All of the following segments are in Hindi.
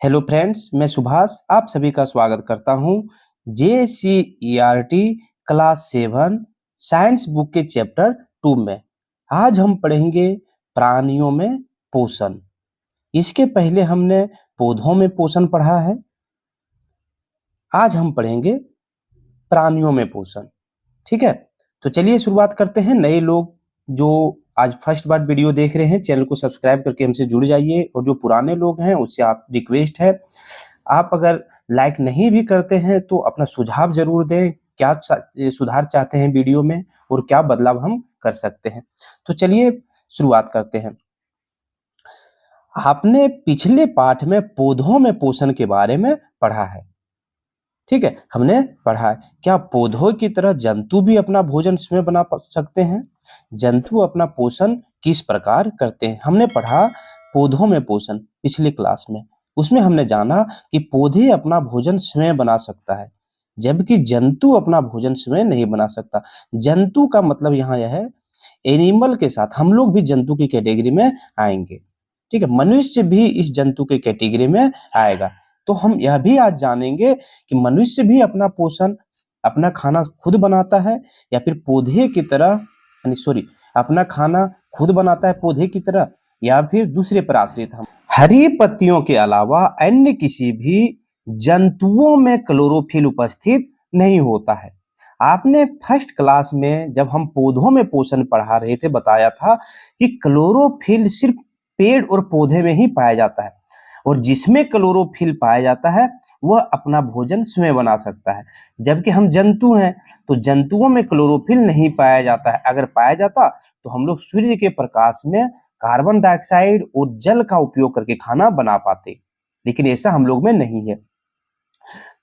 हेलो फ्रेंड्स, मैं सुभाष आप सभी का स्वागत करता हूं JCERT क्लास 7 साइंस बुक के चैप्टर 2 में। आज हम पढ़ेंगे प्राणियों में पोषण। इसके पहले हमने पौधों में पोषण पढ़ा है। आज हम पढ़ेंगे प्राणियों में पोषण। ठीक है, तो चलिए शुरुआत करते हैं। नए लोग जो आज फर्स्ट बार वीडियो देख रहे हैं, चैनल को सब्सक्राइब करके हमसे जुड़ जाइए, और जो पुराने लोग हैं उससे आप रिक्वेस्ट है, आप अगर लाइक नहीं भी करते हैं तो अपना सुझाव जरूर दें, क्या सुधार चाहते हैं वीडियो में और क्या बदलाव हम कर सकते हैं। तो चलिए शुरुआत करते हैं। आपने पिछले पाठ में पौधों में पोषण के बारे में पढ़ा है। ठीक है, हमने पढ़ा है क्या पौधों की तरह जंतु भी अपना भोजन स्वयं बना सकते हैं। जंतु अपना पोषण किस प्रकार करते हैं, हमने पढ़ा पौधों में पोषण पिछली क्लास में। उसमें हमने जाना कि पौधे अपना भोजन स्वयं बना सकता है, जबकि जंतु अपना भोजन स्वयं नहीं बना सकता। जंतु का मतलब यहाँ यह है एनिमल के साथ हम लोग भी जंतु की कैटेगरी में आएंगे। ठीक है, मनुष्य भी इस जंतु के कैटेगरी में आएगा। तो हम यह भी आज जानेंगे कि मनुष्य भी अपना पोषण, अपना खाना खुद बनाता है या फिर पौधे की तरह, अपना खाना खुद बनाता है पौधे की तरह, या फिर दूसरे पर आश्रित हम। हरी पत्तियों के अलावा अन्य किसी भी जंतुओं में क्लोरोफिल उपस्थित नहीं होता है। आपने फर्स्ट क्लास में जब हम पौधों में पोषण पढ़ा रहे थे बताया था कि क्लोरोफिल सिर्फ पेड़ और पौधे में ही पाया जाता है, और जिसमें क्लोरोफिल पाया जाता है वह अपना भोजन स्वयं बना सकता है। जबकि हम जंतु हैं तो जंतुओं में क्लोरोफिल नहीं पाया जाता है। अगर पाया जाता तो हम लोग सूर्य के प्रकाश में कार्बन डाइऑक्साइड और जल का उपयोग करके खाना बना पाते, लेकिन ऐसा हम लोग में नहीं है।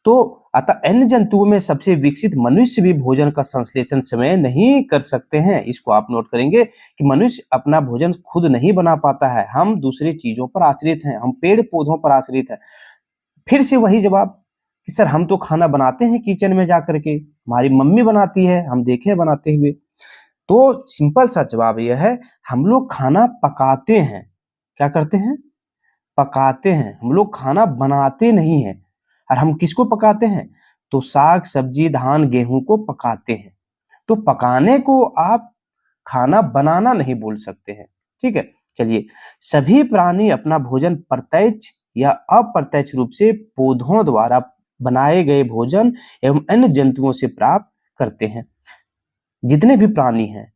तो अतः अन्य जंतुओं में सबसे विकसित मनुष्य भी भोजन का संश्लेषण स्वयं नहीं कर सकते हैं। इसको आप नोट करेंगे कि मनुष्य अपना भोजन खुद नहीं बना पाता है, हम दूसरी चीजों पर आश्रित हैं, हम पेड़ पौधों पर आश्रित हैं। फिर से वही जवाब कि सर हम तो खाना बनाते हैं किचन में जाकर के, हमारी मम्मी बनाती है, हम देखे हैं बनाते हुए। तो सिंपल सा जवाब यह है, हम लोग खाना पकाते हैं। क्या करते हैं? पकाते हैं। हम लोग खाना बनाते नहीं हैं। और हम किसको पकाते हैं? तो साग सब्जी धान गेहूं को पकाते हैं। तो पकाने को आप खाना बनाना नहीं बोल सकते हैं। ठीक है, चलिए। सभी प्राणी अपना भोजन प्रत्यक्ष या अप्रत्यक्ष रूप से पौधों द्वारा बनाए गए भोजन एवं अन्य जंतुओं से प्राप्त करते हैं। जितने भी प्राणी हैं,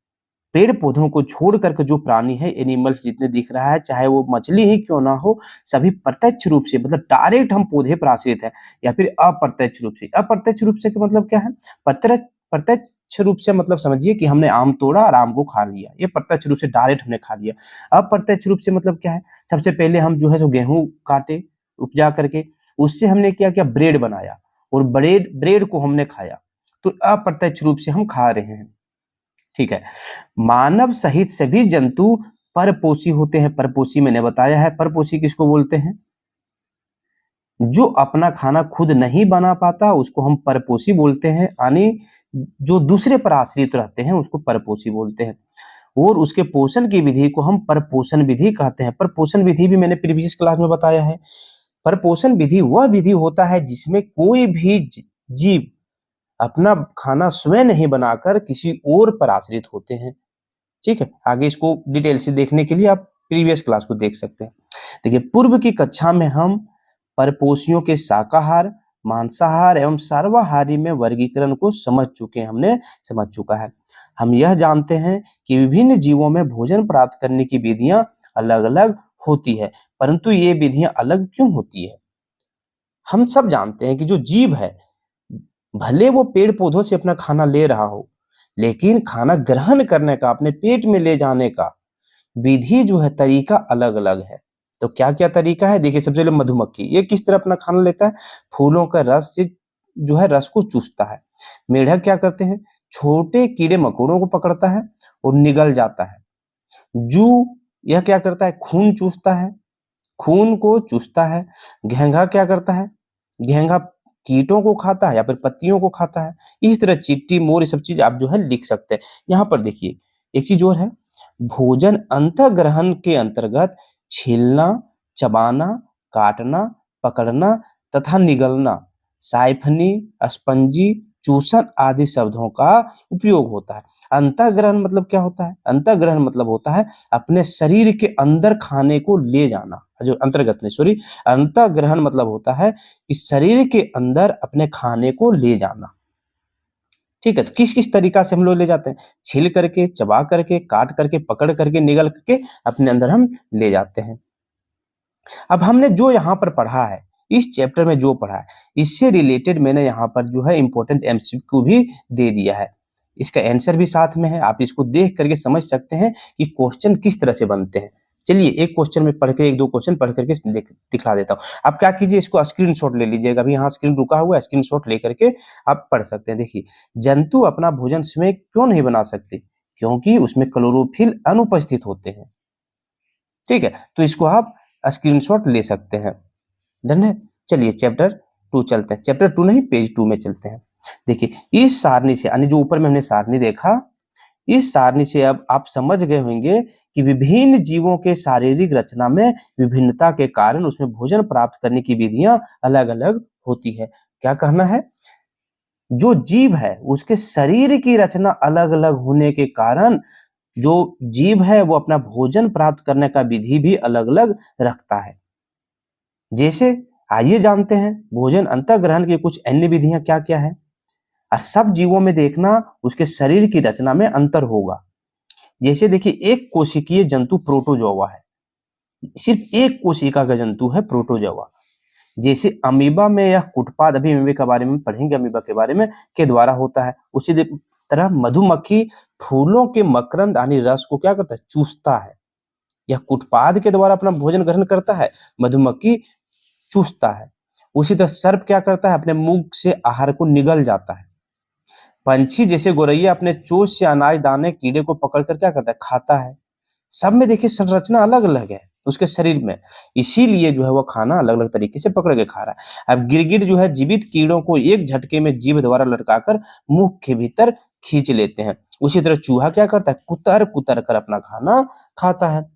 पेड़ पौधों को छोड़ करके जो प्राणी है, एनिमल्स जितने दिख रहा है, चाहे वो मछली ही क्यों ना हो, सभी प्रत्यक्ष रूप से मतलब डायरेक्ट हम पौधे पर आश्रित है, या फिर अप्रत्यक्ष रूप से। अप्रत्यक्ष रूप से का मतलब क्या है? प्रत्यक्ष रूप से मतलब समझिए कि हमने आम तोड़ा और आम को खा लिया, ये प्रत्यक्ष रूप से डायरेक्ट हमने खा लिया। अप्रत्यक्ष रूप से मतलब क्या है? सबसे पहले हम जो है तो गेहूं काटे उपजा करके, उससे हमने क्या किया? ब्रेड बनाया, और ब्रेड को हमने खाया। तो अप्रत्यक्ष रूप से हम खा रहे हैं। ठीक है, मानव सहित सभी जंतु परपोषी होते हैं। परपोषी मैंने बताया है, परपोषी किसको बोलते हैं? जो अपना खाना खुद नहीं बना पाता उसको हम परपोषी बोलते हैं, यानी जो दूसरे पर आश्रित रहते हैं उसको परपोषी बोलते हैं। और उसके पोषण की विधि को हम परपोषण विधि कहते हैं। परपोषण विधि भी मैंने प्रीवियस क्लास में बताया है। परपोषण विधि वह विधि होता है जिसमें कोई भी जीव अपना खाना स्वयं नहीं बनाकर किसी और पर आश्रित होते हैं। ठीक है, आगे इसको डिटेल से देखने के लिए आप प्रीवियस क्लास को देख सकते हैं। देखिए, पूर्व की कक्षा में हम परपोषियों के शाकाहार, मांसाहार एवं सर्वाहारी में वर्गीकरण को समझ चुके हैं, हमने समझ चुका है। हम यह जानते हैं कि विभिन्न जीवों में भोजन प्राप्त करने की विधियां अलग अलग होती है, परंतु ये विधियां अलग क्यों होती है? हम सब जानते हैं कि जो जीव है, भले वो पेड़ पौधों से अपना खाना ले रहा हो, लेकिन खाना ग्रहण करने का, अपने पेट में ले जाने का विधि जो है, तरीका अलग अलग है। तो क्या क्या तरीका है? देखिए, सबसे पहले मधुमक्खी, ये किस तरह अपना खाना लेता है? फूलों का रस से जो है रस को चूसता है। मेढक क्या करते हैं? छोटे कीड़े मकोड़ों को पकड़ता है और निगल जाता है। जू यह क्या करता है? खून चूसता है, खून को चूसता है। घेंघा क्या करता है? घेंघा कीटों को खाता है या फिर पत्तियों को खाता है। इस तरह चींटी, मोर, ये सब चीज आप जो है लिख सकते हैं। यहाँ पर देखिए एक चीज और है, भोजन अंतःग्रहण के अंतर्गत छीलना, चबाना, काटना, पकड़ना तथा निगलना, साइफनी, स्पंजी, चूसन आदि शब्दों का उपयोग होता है। अंतःग्रहण मतलब क्या होता है? अंतःग्रहण मतलब होता है अपने शरीर के अंदर खाने को ले जाना। जो अंतर्गत नहीं, सॉरी, अंतःग्रहण मतलब होता है कि शरीर के अंदर अपने खाने को ले जाना। ठीक है, तो किस किस तरीका से हम लोग ले जाते हैं? छील करके, चबा करके, काट करके, पकड़ करके, निगल करके अपने अंदर हम ले जाते हैं। अब हमने जो यहाँ पर पढ़ा है, इस चैप्टर में जो पढ़ा है, इससे रिलेटेड मैंने यहाँ पर जो है इंपॉर्टेंट एमसीक्यू भी दे दिया है। इसका आंसर भी साथ में है, आप इसको देख करके समझ सकते हैं कि क्वेश्चन किस तरह से बनते हैं। चलिए एक क्वेश्चन में पढ़ के, एक दो क्वेश्चन पढ़ करके दिखला देता हूँ। आप क्या कीजिए, इसको स्क्रीनशॉट ले लीजिएगा, अभी यहाँ स्क्रीन रुका हुआ है, स्क्रीनशॉट लेकर के आप पढ़ सकते हैं। देखिए, जंतु अपना भोजन स्वयं क्यों नहीं बना सकते? क्योंकि उसमें क्लोरोफिल अनुपस्थित होते हैं। ठीक है, तो इसको आप स्क्रीनशॉट ले सकते हैं। डन है। चलिए चैप्टर 2 चलते हैं। चैप्टर 2 नहीं, पेज 2 में चलते हैं। देखिए इस सारणी से, यानी जो ऊपर में हमने सारणी देखा, इस सारणी से अब आप समझ गए होंगे कि विभिन्न जीवों के शारीरिक रचना में विभिन्नता के कारण उसमें भोजन प्राप्त करने की विधियां अलग अलग होती है। क्या कहना है? जो जीव है उसके शरीर की रचना अलग अलग होने के कारण जो जीव है वो अपना भोजन प्राप्त करने का विधि भी अलग अलग रखता है। जैसे आइए जानते हैं भोजन अंतःग्रहण की कुछ अन्य विधियां क्या क्या है। और सब जीवों में देखना उसके शरीर की रचना में अंतर होगा। जैसे देखिए, एक कोशिकीय जंतु प्रोटोजोआ है, सिर्फ एक कोशिका का जंतु है प्रोटोजोआ। जैसे अमीबा में यह कुटपाद, अभी अमीबा के बारे में पढ़ेंगे, अमीबा के बारे में, के द्वारा होता है। उसी तरह मधुमक्खी फूलों के मकरंद यानी रस को क्या करता है? चूसता है। यह कुटपाद के द्वारा अपना भोजन ग्रहण करता है, मधुमक्खी चूसता है। उसी तरह सर्प क्या करता है? अपने मुख से आहार को निगल जाता है। पंछी जैसे गोरैया अपने चोंच से अनाज दाने कीड़े को पकड़कर क्या करता है? खाता है। सब में देखिए संरचना अलग अलग है उसके शरीर में, इसीलिए जो है वो खाना अलग अलग तरीके से पकड़ के खा रहा है। अब गिरगिट जो है जीवित कीड़ों को एक झटके में जीभ द्वारा लटकाकर मुंह के भीतर खींच लेते हैं। उसी तरह चूहा क्या करता है? कुतर कुतर कर अपना खाना खाता है।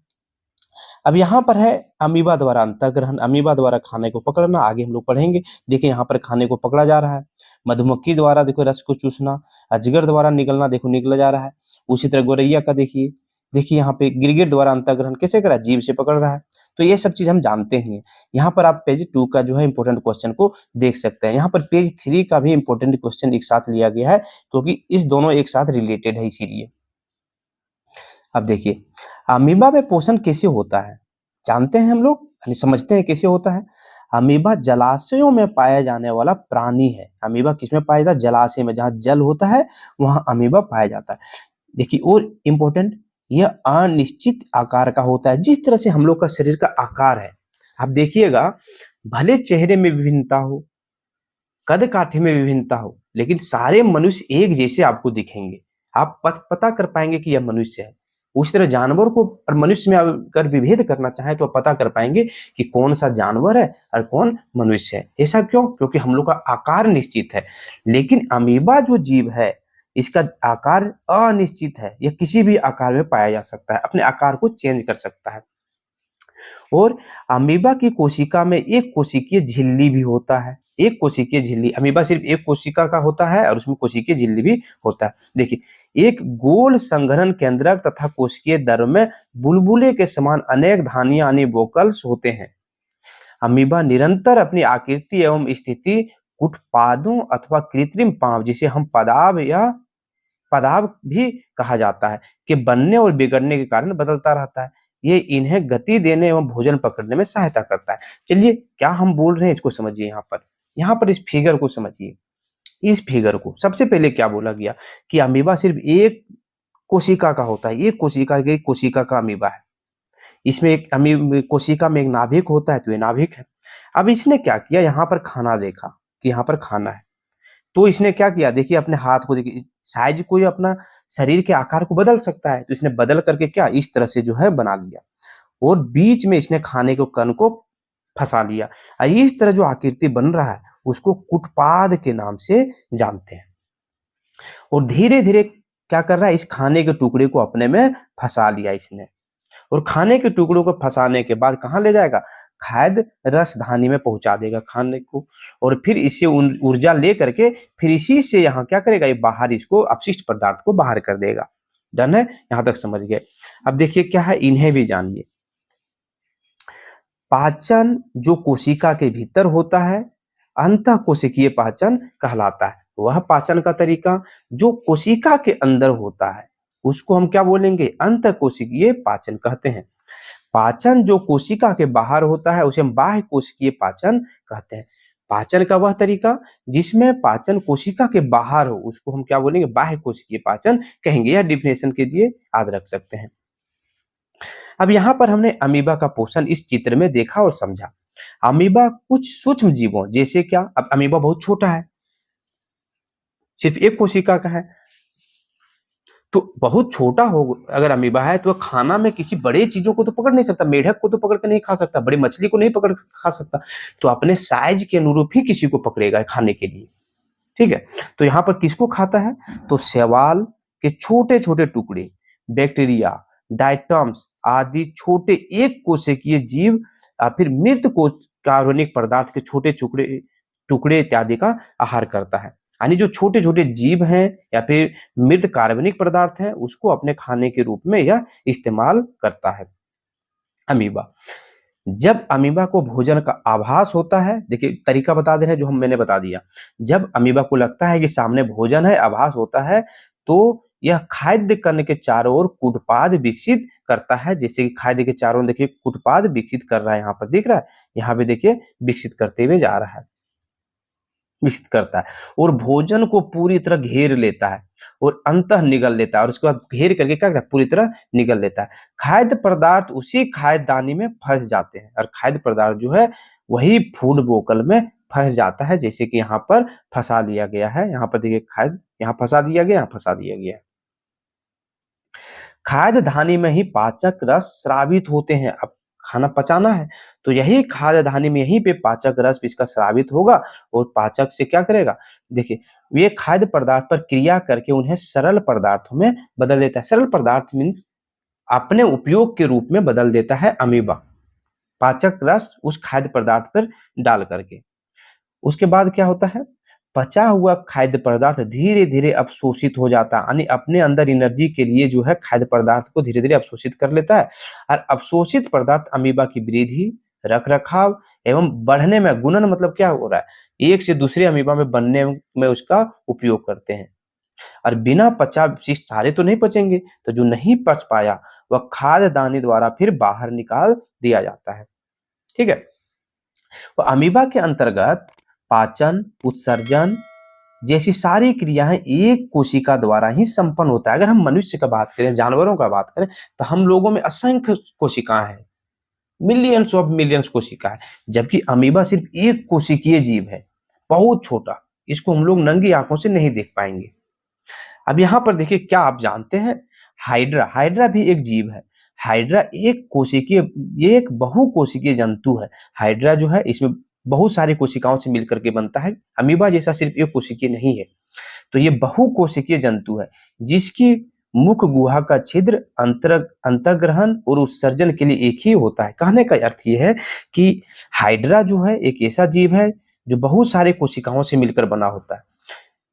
अब यहाँ पर है अमीबा द्वारा अंतःग्रहण, अमीबा द्वारा खाने को पकड़ना, आगे हम लोग पढ़ेंगे। देखिए यहाँ पर खाने को पकड़ा जा रहा है। मधुमक्खी द्वारा देखो रस को चूसना, अजगर द्वारा निगलना, देखो निगला जा रहा है। उसी तरह गोरैया का देखिए, देखिए यहाँ पे गिरगिट द्वारा अंतःग्रहण कैसे करा? जीभ से पकड़ रहा है। तो ये सब चीज हम जानते ही हैं। यहाँ पर आप पेज 2 का जो है इंपॉर्टेंट क्वेश्चन को देख सकते हैं। यहाँ पर पेज 3 का भी इंपॉर्टेंट क्वेश्चन एक साथ लिया गया है, क्योंकि इस दोनों एक साथ रिलेटेड है, इसीलिए। अब देखिए, अमीबा में पोषण कैसे होता है जानते हैं हम लोग, यानी समझते हैं कैसे होता है। अमीबा जलाशयों में पाया जाने वाला प्राणी है। अमीबा किसमें पाया जाता है? जलाशय में, जहाँ जल होता है वहां अमीबा पाया जाता है। देखिए और इम्पोर्टेंट, यह अनिश्चित आकार का होता है, जिस तरह से हम लोग का शरीर का आकार है। आप देखिएगा, भले चेहरे में विभिन्नता हो, कद काठे में विभिन्नता हो, लेकिन सारे मनुष्य एक जैसे आपको दिखेंगे। आप पता कर पाएंगे कि यह मनुष्य है। उस तरह जानवर को और मनुष्य में अगर विभेद करना चाहे तो आप पता कर पाएंगे कि कौन सा जानवर है और कौन मनुष्य है। ऐसा क्यों? क्योंकि हम लोग का आकार निश्चित है। लेकिन अमीबा जो जीव है इसका आकार अनिश्चित है, यह किसी भी आकार में पाया जा सकता है, अपने आकार को चेंज कर सकता है। और अमीबा की कोशिका में एक कोशिकीय झिल्ली भी होता है। एक कोशिकीय झिल्ली, अमीबा सिर्फ एक कोशिका का होता है और उसमें कोशिकीय झिल्ली भी होता है। देखिए, एक गोल संघनन केंद्रक तथा कोशिकीय द्रव में बुलबुले के समान अनेक धानियां यानी वोकल्स होते हैं। अमीबा निरंतर अपनी आकृति एवं स्थिति कुटपादों अथवा कृत्रिम पांव, जिसे हम पदाव या पदाव भी कहा जाता है, के बनने और बिगड़ने के कारण बदलता रहता है। ये इन्हें गति देने एवं भोजन पकड़ने में सहायता करता है। चलिए क्या हम बोल रहे हैं इसको समझिए। यहाँ पर इस फिगर को समझिए। इस फिगर को सबसे पहले क्या बोला गया कि अमीबा सिर्फ एक कोशिका का होता है, एक कोशिका का अमीबा है। इसमें एक कोशिका में एक नाभिक होता है, तो ये नाभिक है। अब इसने क्या किया, यहाँ पर खाना देखा कि यहाँ पर खाना है, तो इसने क्या किया, देखिए अपने हाथ को, देखिए साइज को, ये अपना शरीर के आकार को बदल सकता है, तो इसने बदल करके क्या इस तरह से जो है बना लिया और बीच में इसने खाने के कण को फंसा लिया। और इस तरह जो आकृति बन रहा है उसको कुटपाद के नाम से जानते हैं। और धीरे धीरे क्या कर रहा है, इस खाने के टुकड़े को अपने में फंसा लिया इसने, और खाने के टुकड़ों को फंसाने के बाद कहाँ ले जाएगा? खाद्य रस धानी में पहुंचा देगा खाने को, और फिर इससे ऊर्जा ले करके फिर इसी से यहाँ क्या करेगा, ये बाहर इसको अपशिष्ट पदार्थ को बाहर कर देगा। डन है, यहां तक समझ गए। अब देखिए क्या है, इन्हें भी जानिए। पाचन जो कोशिका के भीतर होता है अंतः कोशिकीय पाचन कहलाता है। वह पाचन का तरीका जो कोशिका के अंदर होता है उसको हम क्या बोलेंगे, अंतः कोशिकीय पाचन कहते हैं। पाचन जो कोशिका के बाहर होता है उसे हम बाह्य कोशिकीय पाचन कहते हैं। पाचन का वह तरीका जिसमें पाचन कोशिका के बाहर हो उसको हम क्या बोलेंगे, बाह्य कोशिकीय पाचन कहेंगे। यह डिफिनेशन के लिए याद रख सकते हैं। अब यहाँ पर हमने अमीबा का पोषण इस चित्र में देखा और समझा। अमीबा कुछ सूक्ष्म जीवों जैसे क्या, अब अमीबा बहुत छोटा है, सिर्फ एक कोशिका का है, तो बहुत छोटा हो अगर अमीबा है तो खाना में किसी बड़े चीजों को तो पकड़ नहीं सकता, मेढक को तो पकड़ के नहीं खा सकता, बड़ी मछली को नहीं पकड़ खा सकता, तो अपने साइज के अनुरूप ही किसी को पकड़ेगा खाने के लिए। ठीक है, तो यहाँ पर किसको खाता है, तो शैवाल के छोटे छोटे टुकड़े, बैक्टीरिया, डायटम्स आदि छोटे एक कोशिकीय जीव, फिर मृत कार्बनिक पदार्थ के छोटे टुकड़े इत्यादि का आहार करता है। यानी जो छोटे छोटे जीव हैं या फिर मृत कार्बनिक पदार्थ हैं उसको अपने खाने के रूप में यह इस्तेमाल करता है अमीबा। जब अमीबा को भोजन का आभास होता है, देखिए तरीका बता दे रहे हैं जो मैंने बता दिया, जब अमीबा को लगता है कि सामने भोजन है, आभास होता है, तो यह खाद्य कण के चारों ओर कूटपाद विकसित करता है। जैसे कि खाद्य के चारों ओर देखिए कूटपाद विकसित कर रहा है, यहाँ पर दिख रहा है, यहाँ पे देखिए विकसित करते हुए जा रहा है, विकसित करता है और भोजन को पूरी तरह घेर लेता है और अंतः निगल लेता है, और उसके बाद घेर करके क्या करता है, पूरी तरह निगल लेता है। खाद्य पदार्थ उसी खाद्यदानी में फंस जाते हैं और खाद्य पदार्थ जो है वही फूड बोकल में फंस जाता है। जैसे कि यहाँ पर फंसा दिया गया है, यहाँ पर देखिए खाद्य यहाँ फंसा दिया गया, यहाँ फंसा दिया गया है। खाद्य धानी में ही पाचक रस स्रावित होते हैं। अब खाना पचाना है तो यही खाद्य धानी में यहीं पे पाचक रस इसका स्रावित होगा और पाचक से क्या करेगा, देखिए ये खाद्य पदार्थ पर क्रिया करके उन्हें सरल पदार्थों में बदल देता है। सरल पदार्थ मीन्स अपने उपयोग के रूप में बदल देता है अमीबा, पाचक रस उस खाद्य पदार्थ पर डाल करके। उसके बाद क्या होता है, पचा हुआ खाद्य पदार्थ धीरे धीरे अवशोषित हो जाता है, यानी अपने अंदर एनर्जी के लिए जो है खाद्य पदार्थ को धीरे धीरे अवशोषित कर लेता है। और अवशोषित पदार्थ अमीबा की वृद्धि, रख रखाव एवं बढ़ने में, गुणन मतलब क्या हो रहा है, एक से दूसरे अमीबा में बनने में उसका उपयोग करते हैं। और बिना पचा अपशिष्ट सारे तो नहीं पचेंगे, तो जो नहीं पच पाया वह खाद्य दानी द्वारा फिर बाहर निकाल दिया जाता है। ठीक है, तो अमीबा के अंतर्गत पाचन, उत्सर्जन जैसी सारी क्रियाएं एक कोशिका द्वारा ही संपन्न होता है। अगर हम मनुष्य का बात करें, जानवरों का बात करें, तो हम लोगों में असंख्य कोशिकाएं हैं, मिलियंस ऑफ मिलियंस कोशिका है, जबकि अमीबा सिर्फ एक कोशिकीय जीव है, बहुत छोटा, इसको हम लोग नंगी आंखों से नहीं देख पाएंगे। अब यहाँ पर देखिए क्या आप जानते हैं, हाइड्रा, हाइड्रा भी एक जीव है। हाइड्रा एक कोशिकीय, ये एक बहुकोशिकीय जंतु है। हाइड्रा जो है इसमें बहुत सारी कोशिकाओं से मिलकर के बनता है, अमीबा जैसा सिर्फ एक कोशिकीय नहीं है। तो ये बहुकोशिकीय जंतु है जिसकी मुख गुहा का छिद्र अंतर्ग्रहण और उत्सर्जन के लिए एक ही होता है। कहने का अर्थ ये है कि हाइड्रा जो है एक ऐसा जीव है जो बहुत सारे कोशिकाओं से मिलकर बना होता है,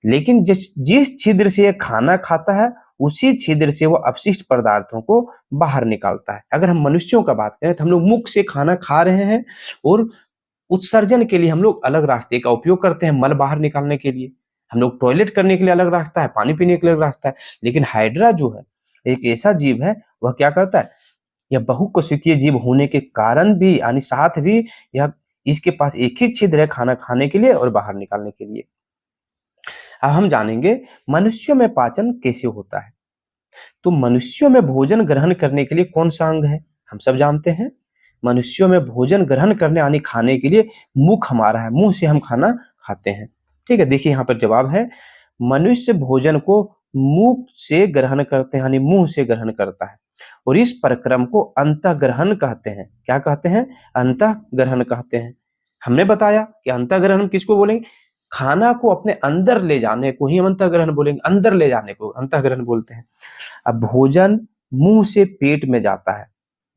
लेकिन जिस छिद्र से यह खाना खाता है उसी छिद्र से वो अपशिष्ट पदार्थों को बाहर निकालता है। अगर हम मनुष्यों का बात करें तो हम लोग मुख से खाना खा रहे हैं और उत्सर्जन के लिए हम लोग अलग रास्ते का उपयोग करते हैं, मल बाहर निकालने के लिए हम लोग टॉयलेट करने के लिए अलग रास्ता है, पानी पीने के लिए अलग रास्ता है। लेकिन हाइड्रा जो है एक ऐसा जीव है, वह क्या करता है, यह बहुकोशिकीय जीव होने के कारण भी, यानी साथ भी, यह इसके पास एक ही छिद्र है खाना खाने के लिए और बाहर निकालने के लिए। अब हम जानेंगे मनुष्यों में पाचन कैसे होता है। तो मनुष्यों में भोजन ग्रहण करने के लिए कौन सा अंग है, हम सब जानते हैं। मनुष्यों में भोजन ग्रहण करने यानी खाने के लिए मुख हमारा है, मुंह से हम खाना खाते हैं। ठीक है, देखिए यहाँ पर जवाब है, मनुष्य भोजन को मुख से ग्रहण करते हैं, यानी मुंह से ग्रहण करता है, और इस प्रक्रम को अंतःग्रहण कहते हैं। क्या कहते हैं, अंतःग्रहण कहते हैं। हमने बताया कि अंतःग्रहण किसको बोलेंगे, खाना को अपने अंदर ले जाने को ही हम अंतःग्रहण बोलेंगे, अंदर ले जाने को अंतःग्रहण बोलते हैं। अब भोजन मुंह से पेट में जाता है,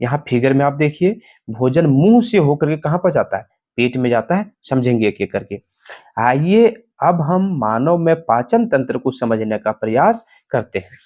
यहाँ फिगर में आप देखिए, भोजन मुंह से होकर के कहाँ पर जाता है, पेट में जाता है। समझेंगे एक एक करके। आइए अब हम मानव में पाचन तंत्र को समझने का प्रयास करते हैं।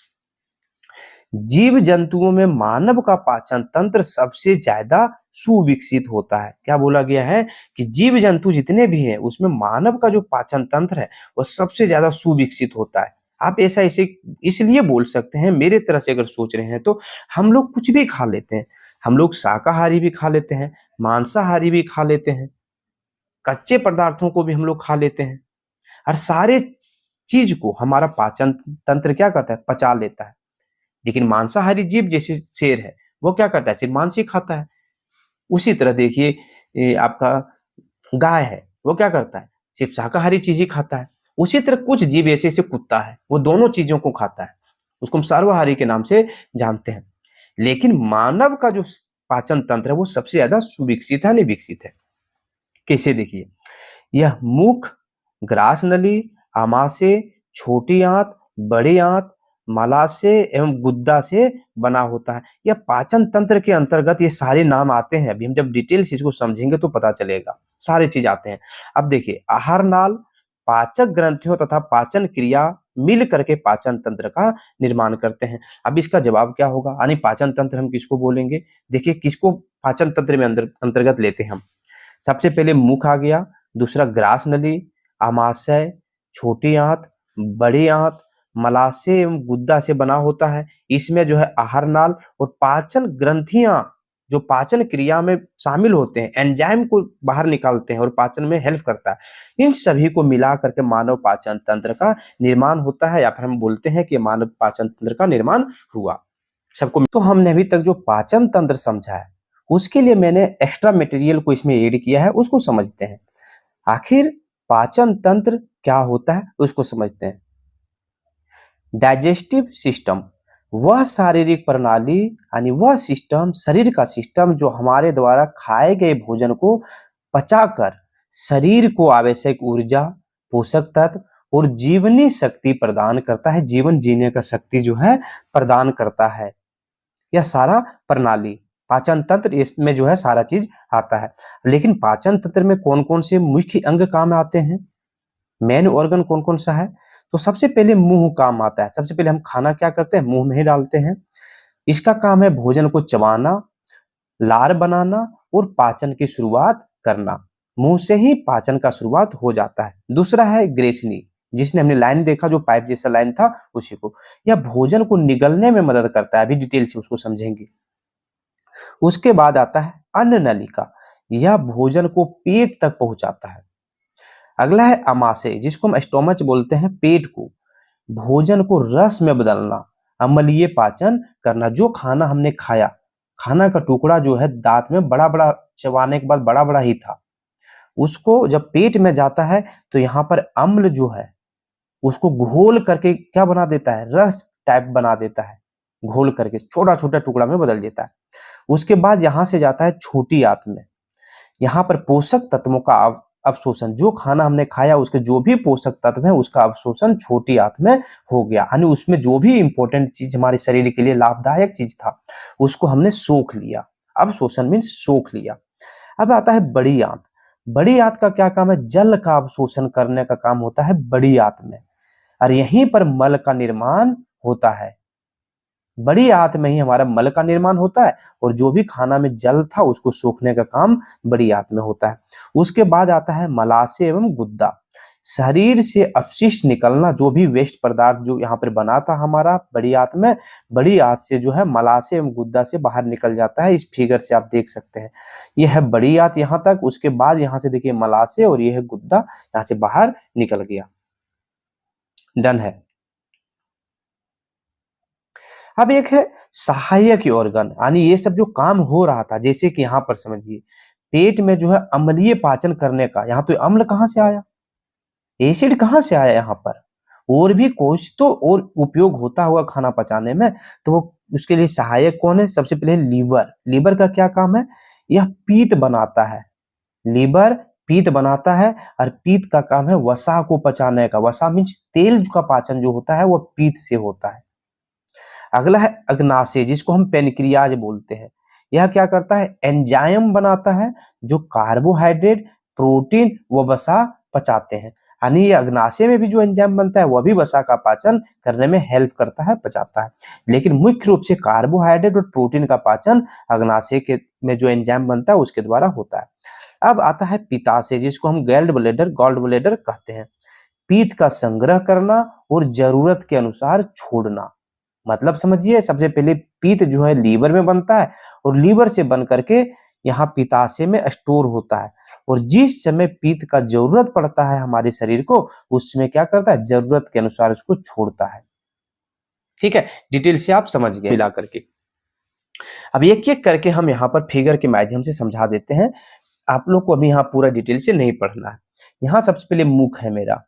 जीव जंतुओं में मानव का पाचन तंत्र सबसे ज्यादा सुविकसित होता है। क्या बोला गया है कि जीव जंतु जितने भी हैं उसमें मानव का जो पाचन तंत्र है वो सबसे ज्यादा सुविकसित होता है। आप ऐसा इसे इसलिए बोल सकते हैं, मेरे तरह से अगर सोच रहे हैं तो हम लोग कुछ भी खा लेते हैं। हम लोग शाकाहारी भी खा लेते हैं, मांसाहारी भी खा लेते हैं, कच्चे पदार्थों को भी हम लोग खा लेते हैं, और सारे चीज को हमारा पाचन तंत्र क्या करता है, पचा लेता है। लेकिन मांसाहारी जीव जैसे शेर है, वो क्या करता है, सिर्फ मांस ही खाता है। उसी तरह देखिए आपका गाय है, वो क्या करता है, सिर्फ शाकाहारी चीज ही खाता है। उसी तरह कुछ जीव ऐसे जैसे कुत्ता है, वो दोनों चीजों को खाता है, उसको हम सर्वाहारी के नाम से जानते हैं। लेकिन मानव का जो पाचन तंत्र है वो सबसे ज्यादा सुविकसित है, नहीं विकसित है। कैसे, देखिए, यह मुख, ग्रास नली, आमाशय, छोटी आंत, बड़ी आंत, मलाशय एवं गुद्दा से बना होता है। यह पाचन तंत्र के अंतर्गत ये सारे नाम आते हैं। अभी हम जब डिटेल से इसको समझेंगे तो पता चलेगा, सारे चीज आते हैं। अब देखिए, आहार नाल पाचक ग्रंथियों तथा पाचन क्रिया मिल करके पाचन तंत्र का निर्माण करते हैं। अब इसका जवाब क्या होगा, यानी पाचन तंत्र हम किसको बोलेंगे। देखिए, किसको पाचन तंत्र में अंतर्गत लेते हैं हम। सबसे पहले मुख आ गया, दूसरा ग्रास नली, आमाशय, छोटी आंत, बड़ी आंत, मलाशय एवं गुद्दा से बना होता है। इसमें जो है आहार नाल और पाचन ग्रंथियां जो पाचन क्रिया में शामिल होते हैं, एंजाइम को बाहर निकालते हैं और पाचन में हेल्प करता है। इन सभी को मिला करके मानव पाचन तंत्र का निर्माण होता है, या फिर हम बोलते हैं कि मानव पाचन तंत्र का निर्माण हुआ। सबको तो हमने अभी तक जो पाचन तंत्र समझा है, उसके लिए मैंने एक्स्ट्रा मटेरियल को इसमें ऐड किया है, उसको समझते हैं। आखिर पाचन तंत्र क्या होता है उसको समझते हैं। डाइजेस्टिव सिस्टम वह शारीरिक प्रणाली, यानी वह सिस्टम, शरीर का सिस्टम जो हमारे द्वारा खाए गए भोजन को पचाकर शरीर को आवश्यक ऊर्जा, पोषक तत्व और जीवनी शक्ति प्रदान करता है। जीवन जीने का शक्ति जो है प्रदान करता है। यह सारा प्रणाली पाचन तंत्र, इसमें जो है सारा चीज आता है। लेकिन पाचन तंत्र में कौन कौन से मुख्य अंग काम आते हैं, मेन ऑर्गन कौन कौन सा है, तो सबसे पहले मुंह काम आता है। सबसे पहले हम खाना क्या करते हैं, मुंह में ही डालते हैं। इसका काम है भोजन को चबाना, लार बनाना और पाचन की शुरुआत करना। मुंह से ही पाचन का शुरुआत हो जाता है। दूसरा है ग्रेसनी, जिसने हमने लाइन देखा जो पाइप जैसा लाइन था, उसी को। यह भोजन को निगलने में मदद करता है, अभी डिटेल से उसको समझेंगे। उसके बाद आता है अन्न नलिका, यह भोजन को पेट तक पहुंचाता है। अगला है अमाशय, जिसको हम स्टोमच बोलते हैं, पेट को भोजन को रस में बदलना, अम्लीय पाचन करना। जो खाना हमने खाया, खाना का टुकड़ा जो है दांत में बड़ा बड़ा चबाने के बाद बड़ा बड़ा ही था, उसको जब पेट में जाता है तो यहाँ पर अम्ल जो है उसको घोल करके क्या बना देता है, रस टाइप बना देता है, घोल करके छोटा छोटा टुकड़ा में बदल देता है। उसके बाद यहाँ से जाता है छोटी आंत में। यहाँ पर पोषक तत्वों का अवशोषण, जो खाना हमने खाया उसके जो भी पोषक तत्व है उसका अवशोषण छोटी आंत में हो गया, यानी उसमें जो भी इंपॉर्टेंट चीज हमारे शरीर के लिए लाभदायक चीज था उसको हमने सोख लिया। अवशोषण मीन्स सोख लिया। अब आता है बड़ी आंत। बड़ी आंत का क्या काम है, जल का अवशोषण करने का काम होता है बड़ी आंत में, और यहीं पर मल का निर्माण होता है। बड़ी आंत में ही हमारा मल का निर्माण होता है, और जो भी खाना में जल था उसको सोखने का काम बड़ी आंत में होता है। उसके बाद आता है मलाशय एवं गुद्दा, शरीर से अपशिष्ट निकलना, जो भी वेस्ट पदार्थ जो यहाँ पर बना था हमारा बड़ी आंत में, बड़ी आंत से जो है मलाशय एवं गुद्दा से बाहर निकल जाता है। इस फिगर से आप देख सकते हैं, यह है बड़ी आंत यहाँ तक। उसके बाद यहाँ से देखिए मलाशय, और यह है गुद्दा, यहाँ से बाहर निकल गया। डन है। अब एक है सहायक ऑर्गन, यानी ये सब जो काम हो रहा था, जैसे कि यहाँ पर समझिए पेट में जो है अम्लीय पाचन करने का, यहाँ तो अम्ल कहाँ से आया, एसिड कहाँ से आया यहाँ पर, और भी कुछ तो और उपयोग होता हुआ खाना पचाने में, तो वो उसके लिए सहायक कौन है, सबसे पहले लीवर। लीवर का क्या काम है, यह पीत बनाता है। लीवर पीत बनाता है, और पीत का काम है वसा को पचाने का। वसा मीन्स तेल का पाचन जो होता है वो पीत से होता है। अगला है अग्नाशय, जिसको हम पेनक्रियाज बोलते हैं। यह क्या करता है, एंजाइम बनाता है जो कार्बोहाइड्रेट, प्रोटीन व वसा पचाते हैं। यानी ये अग्नाशय में भी जो एंजाइम बनता है वह भी वसा का पाचन करने में हेल्प करता है, पचाता है। लेकिन मुख्य रूप से कार्बोहाइड्रेट और प्रोटीन का पाचन अग्नाशय के में जो एंजाइम बनता है उसके द्वारा होता है। अब आता है पित्ताशय, जिसको हम गॉल ब्लैडर कहते हैं। पित्त का संग्रह करना और जरूरत के अनुसार छोड़ना। मतलब समझिए, सबसे पहले पित्त जो है लीवर में बनता है और लीवर से बन करके यहाँ पित्ताशय में स्टोर होता है, और जिस समय पित्त का जरूरत पड़ता है हमारे शरीर को, उस समय क्या करता है, जरूरत के अनुसार उसको छोड़ता है। ठीक है, डिटेल से आप समझ गए मिला करके। अब एक एक करके हम यहाँ पर फिगर के माध्यम से समझा देते हैं। आप लोग को अभी यहाँ पूरा डिटेल से नहीं पढ़ना है। यहाँ सबसे पहले मुख है मेरा,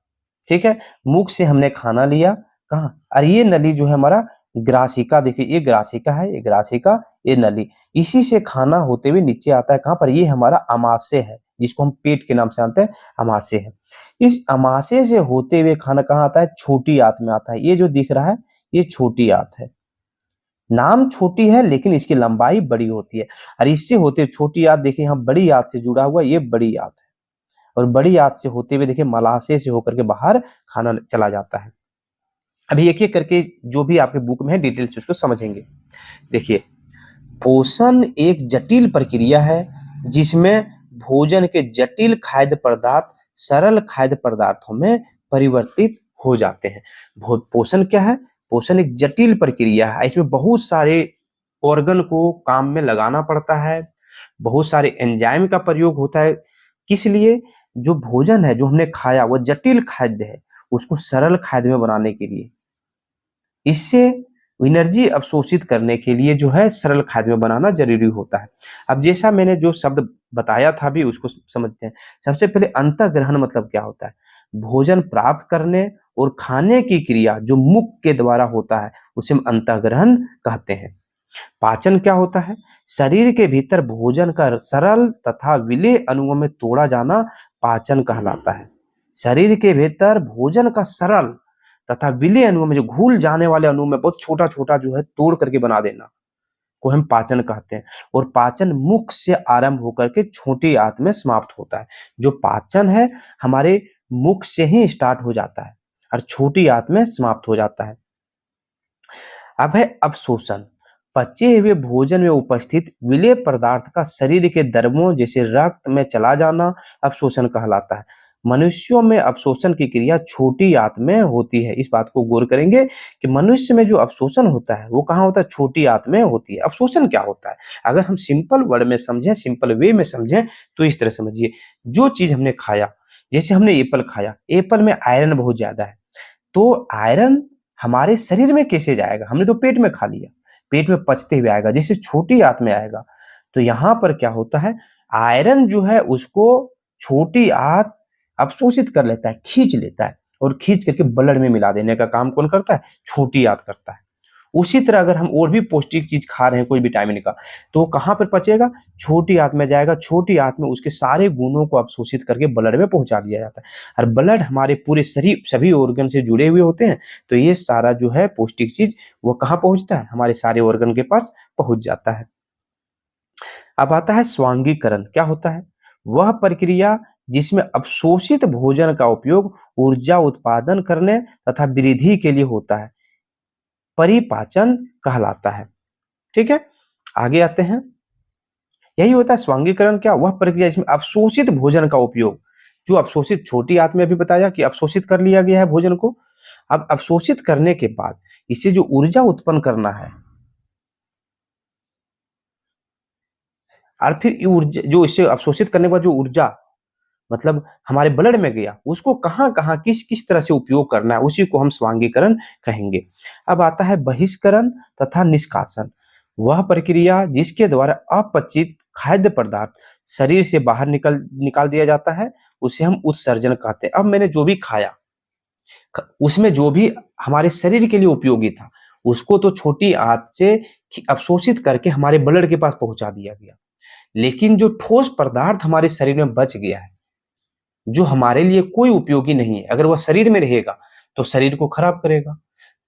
ठीक है। मुख से हमने खाना लिया कहाँ, और ये नली जो है हमारा ग्रासिका, देखिए ये ग्रासिका है, ये ग्रासिका, ये नली, इसी से खाना होते हुए नीचे आता है कहाँ पर, ये हमारा अमाशय है, जिसको हम पेट के नाम से जानते हैं, अमाशय है। इस अमाशय से होते हुए खाना कहाँ आता है, छोटी आंत में आता है। ये जो दिख रहा है ये छोटी आंत है। नाम छोटी है लेकिन इसकी लंबाई बड़ी होती है, और इससे होते छोटी आंत, देखिए यहाँ बड़ी आंत से जुड़ा हुआ, ये बड़ी आंत है, और बड़ी आंत से होते हुए देखिए मलाशय से होकर के बाहर खाना चला जाता है। अभी एक एक करके जो भी आपके बुक में है डिटेल से उसको समझेंगे। देखिए, पोषण एक जटिल प्रक्रिया है जिसमें भोजन के जटिल खाद्य पदार्थ सरल खाद्य पदार्थों में परिवर्तित हो जाते हैं। पोषण क्या है, पोषण एक जटिल प्रक्रिया है। इसमें बहुत सारे ऑर्गन को काम में लगाना पड़ता है, बहुत सारे एंजाइम का प्रयोग होता है। किस लिए, जो भोजन है जो हमने खाया वो जटिल खाद्य है, उसको सरल खाद्य में बनाने के लिए, इससे एनर्जी अवशोषित करने के लिए जो है सरल खाद्य में बनाना जरूरी होता है। अब जैसा मैंने जो शब्द बताया था अभी उसको समझते हैं। सबसे पहले अंतःग्रहण मतलब क्या होता है, भोजन प्राप्त करने और खाने की क्रिया जो मुख के द्वारा होता है उसे हम अंतःग्रहण कहते हैं। पाचन क्या होता है, शरीर के भीतर भोजन का सरल तथा विलेय अणुओं में तोड़ा जाना पाचन कहलाता है। शरीर के भीतर भोजन का सरल तथा विलेय अणुओं में, जो घुल जाने वाले अणु में बहुत छोटा छोटा जो है तोड़ करके बना देना को हम पाचन कहते हैं। और पाचन मुख से आरंभ होकर के छोटी आंत में समाप्त होता है। जो पाचन है हमारे मुख से ही स्टार्ट हो जाता है और छोटी आंत में समाप्त हो जाता है। अब है अवशोषण, पचे हुए भोजन में उपस्थित विलेय पदार्थ का शरीर के द्रवों जैसे रक्त में चला जाना अवशोषण कहलाता है। मनुष्यों में अवशोषण की क्रिया छोटी आंत में होती है। इस बात को गौर करेंगे कि मनुष्य में जो अवशोषण होता है वो कहाँ होता है, छोटी आंत में होती है। अवशोषण क्या होता है, अगर हम सिंपल वर्ड में समझें, सिंपल वे में समझें तो इस तरह समझिए, जो चीज हमने खाया, जैसे हमने एप्पल खाया, एप्पल में आयरन बहुत ज्यादा है, तो आयरन हमारे शरीर में कैसे जाएगा, हमने तो पेट में खा लिया, पेट में पचते हुए आएगा, जैसे छोटी आंत में आएगा। तो यहाँ पर क्या होता है, आयरन जो है उसको छोटी आंत अवशोषित कर लेता है, खींच लेता है, और खींच करके ब्लड में मिला देने का काम कौन करता है, छोटी आंत करता है। उसी तरह अगर हम और भी पौष्टिक चीज खा रहे हैं कोई विटामिन का, तो वो कहाँ पर पचेगा, छोटी आंत में जाएगा। छोटी आंत में उसके सारे गुणों को अवशोषित करके ब्लड में पहुंचा दिया जाता है। और ब्लड हमारे पूरे शरीर सभी ऑर्गन से जुड़े हुए होते हैं, तो ये सारा जो है पौष्टिक चीज वो कहाँ पहुंचता है, हमारे सारे ऑर्गन के पास पहुंच जाता है। अब आता है स्वांगीकरण, क्या होता है, वह प्रक्रिया जिसमें अवशोषित भोजन का उपयोग ऊर्जा उत्पादन करने तथा वृद्धि के लिए होता है, परिपाचन कहलाता है। ठीक है, आगे आते हैं। यही होता है स्वांगीकरण, क्या, वह प्रक्रिया जिसमें अवशोषित भोजन का उपयोग, जो अवशोषित, छोटी आंत में भी बताया कि अवशोषित कर लिया गया है भोजन को। अब अवशोषित करने के बाद इससे जो ऊर्जा उत्पन्न करना है, और फिर ऊर्जा जो इससे अवशोषित करने के बाद जो ऊर्जा मतलब हमारे ब्लड में गया, उसको कहाँ कहाँ किस किस तरह से उपयोग करना है, उसी को हम स्वांगीकरण कहेंगे। अब आता है बहिष्करण तथा निष्कासन, वह प्रक्रिया जिसके द्वारा अपचित खाद्य पदार्थ शरीर से बाहर निकाल दिया जाता है, उसे हम उत्सर्जन कहते हैं। अब मैंने जो भी खाया उसमें जो भी हमारे शरीर के लिए उपयोगी था उसको तो छोटी आंत से अवशोषित करके हमारे ब्लड के पास पहुंचा दिया गया, लेकिन जो ठोस पदार्थ हमारे शरीर में बच गया है, जो हमारे लिए कोई उपयोगी नहीं है, अगर वह शरीर में रहेगा तो शरीर को खराब करेगा,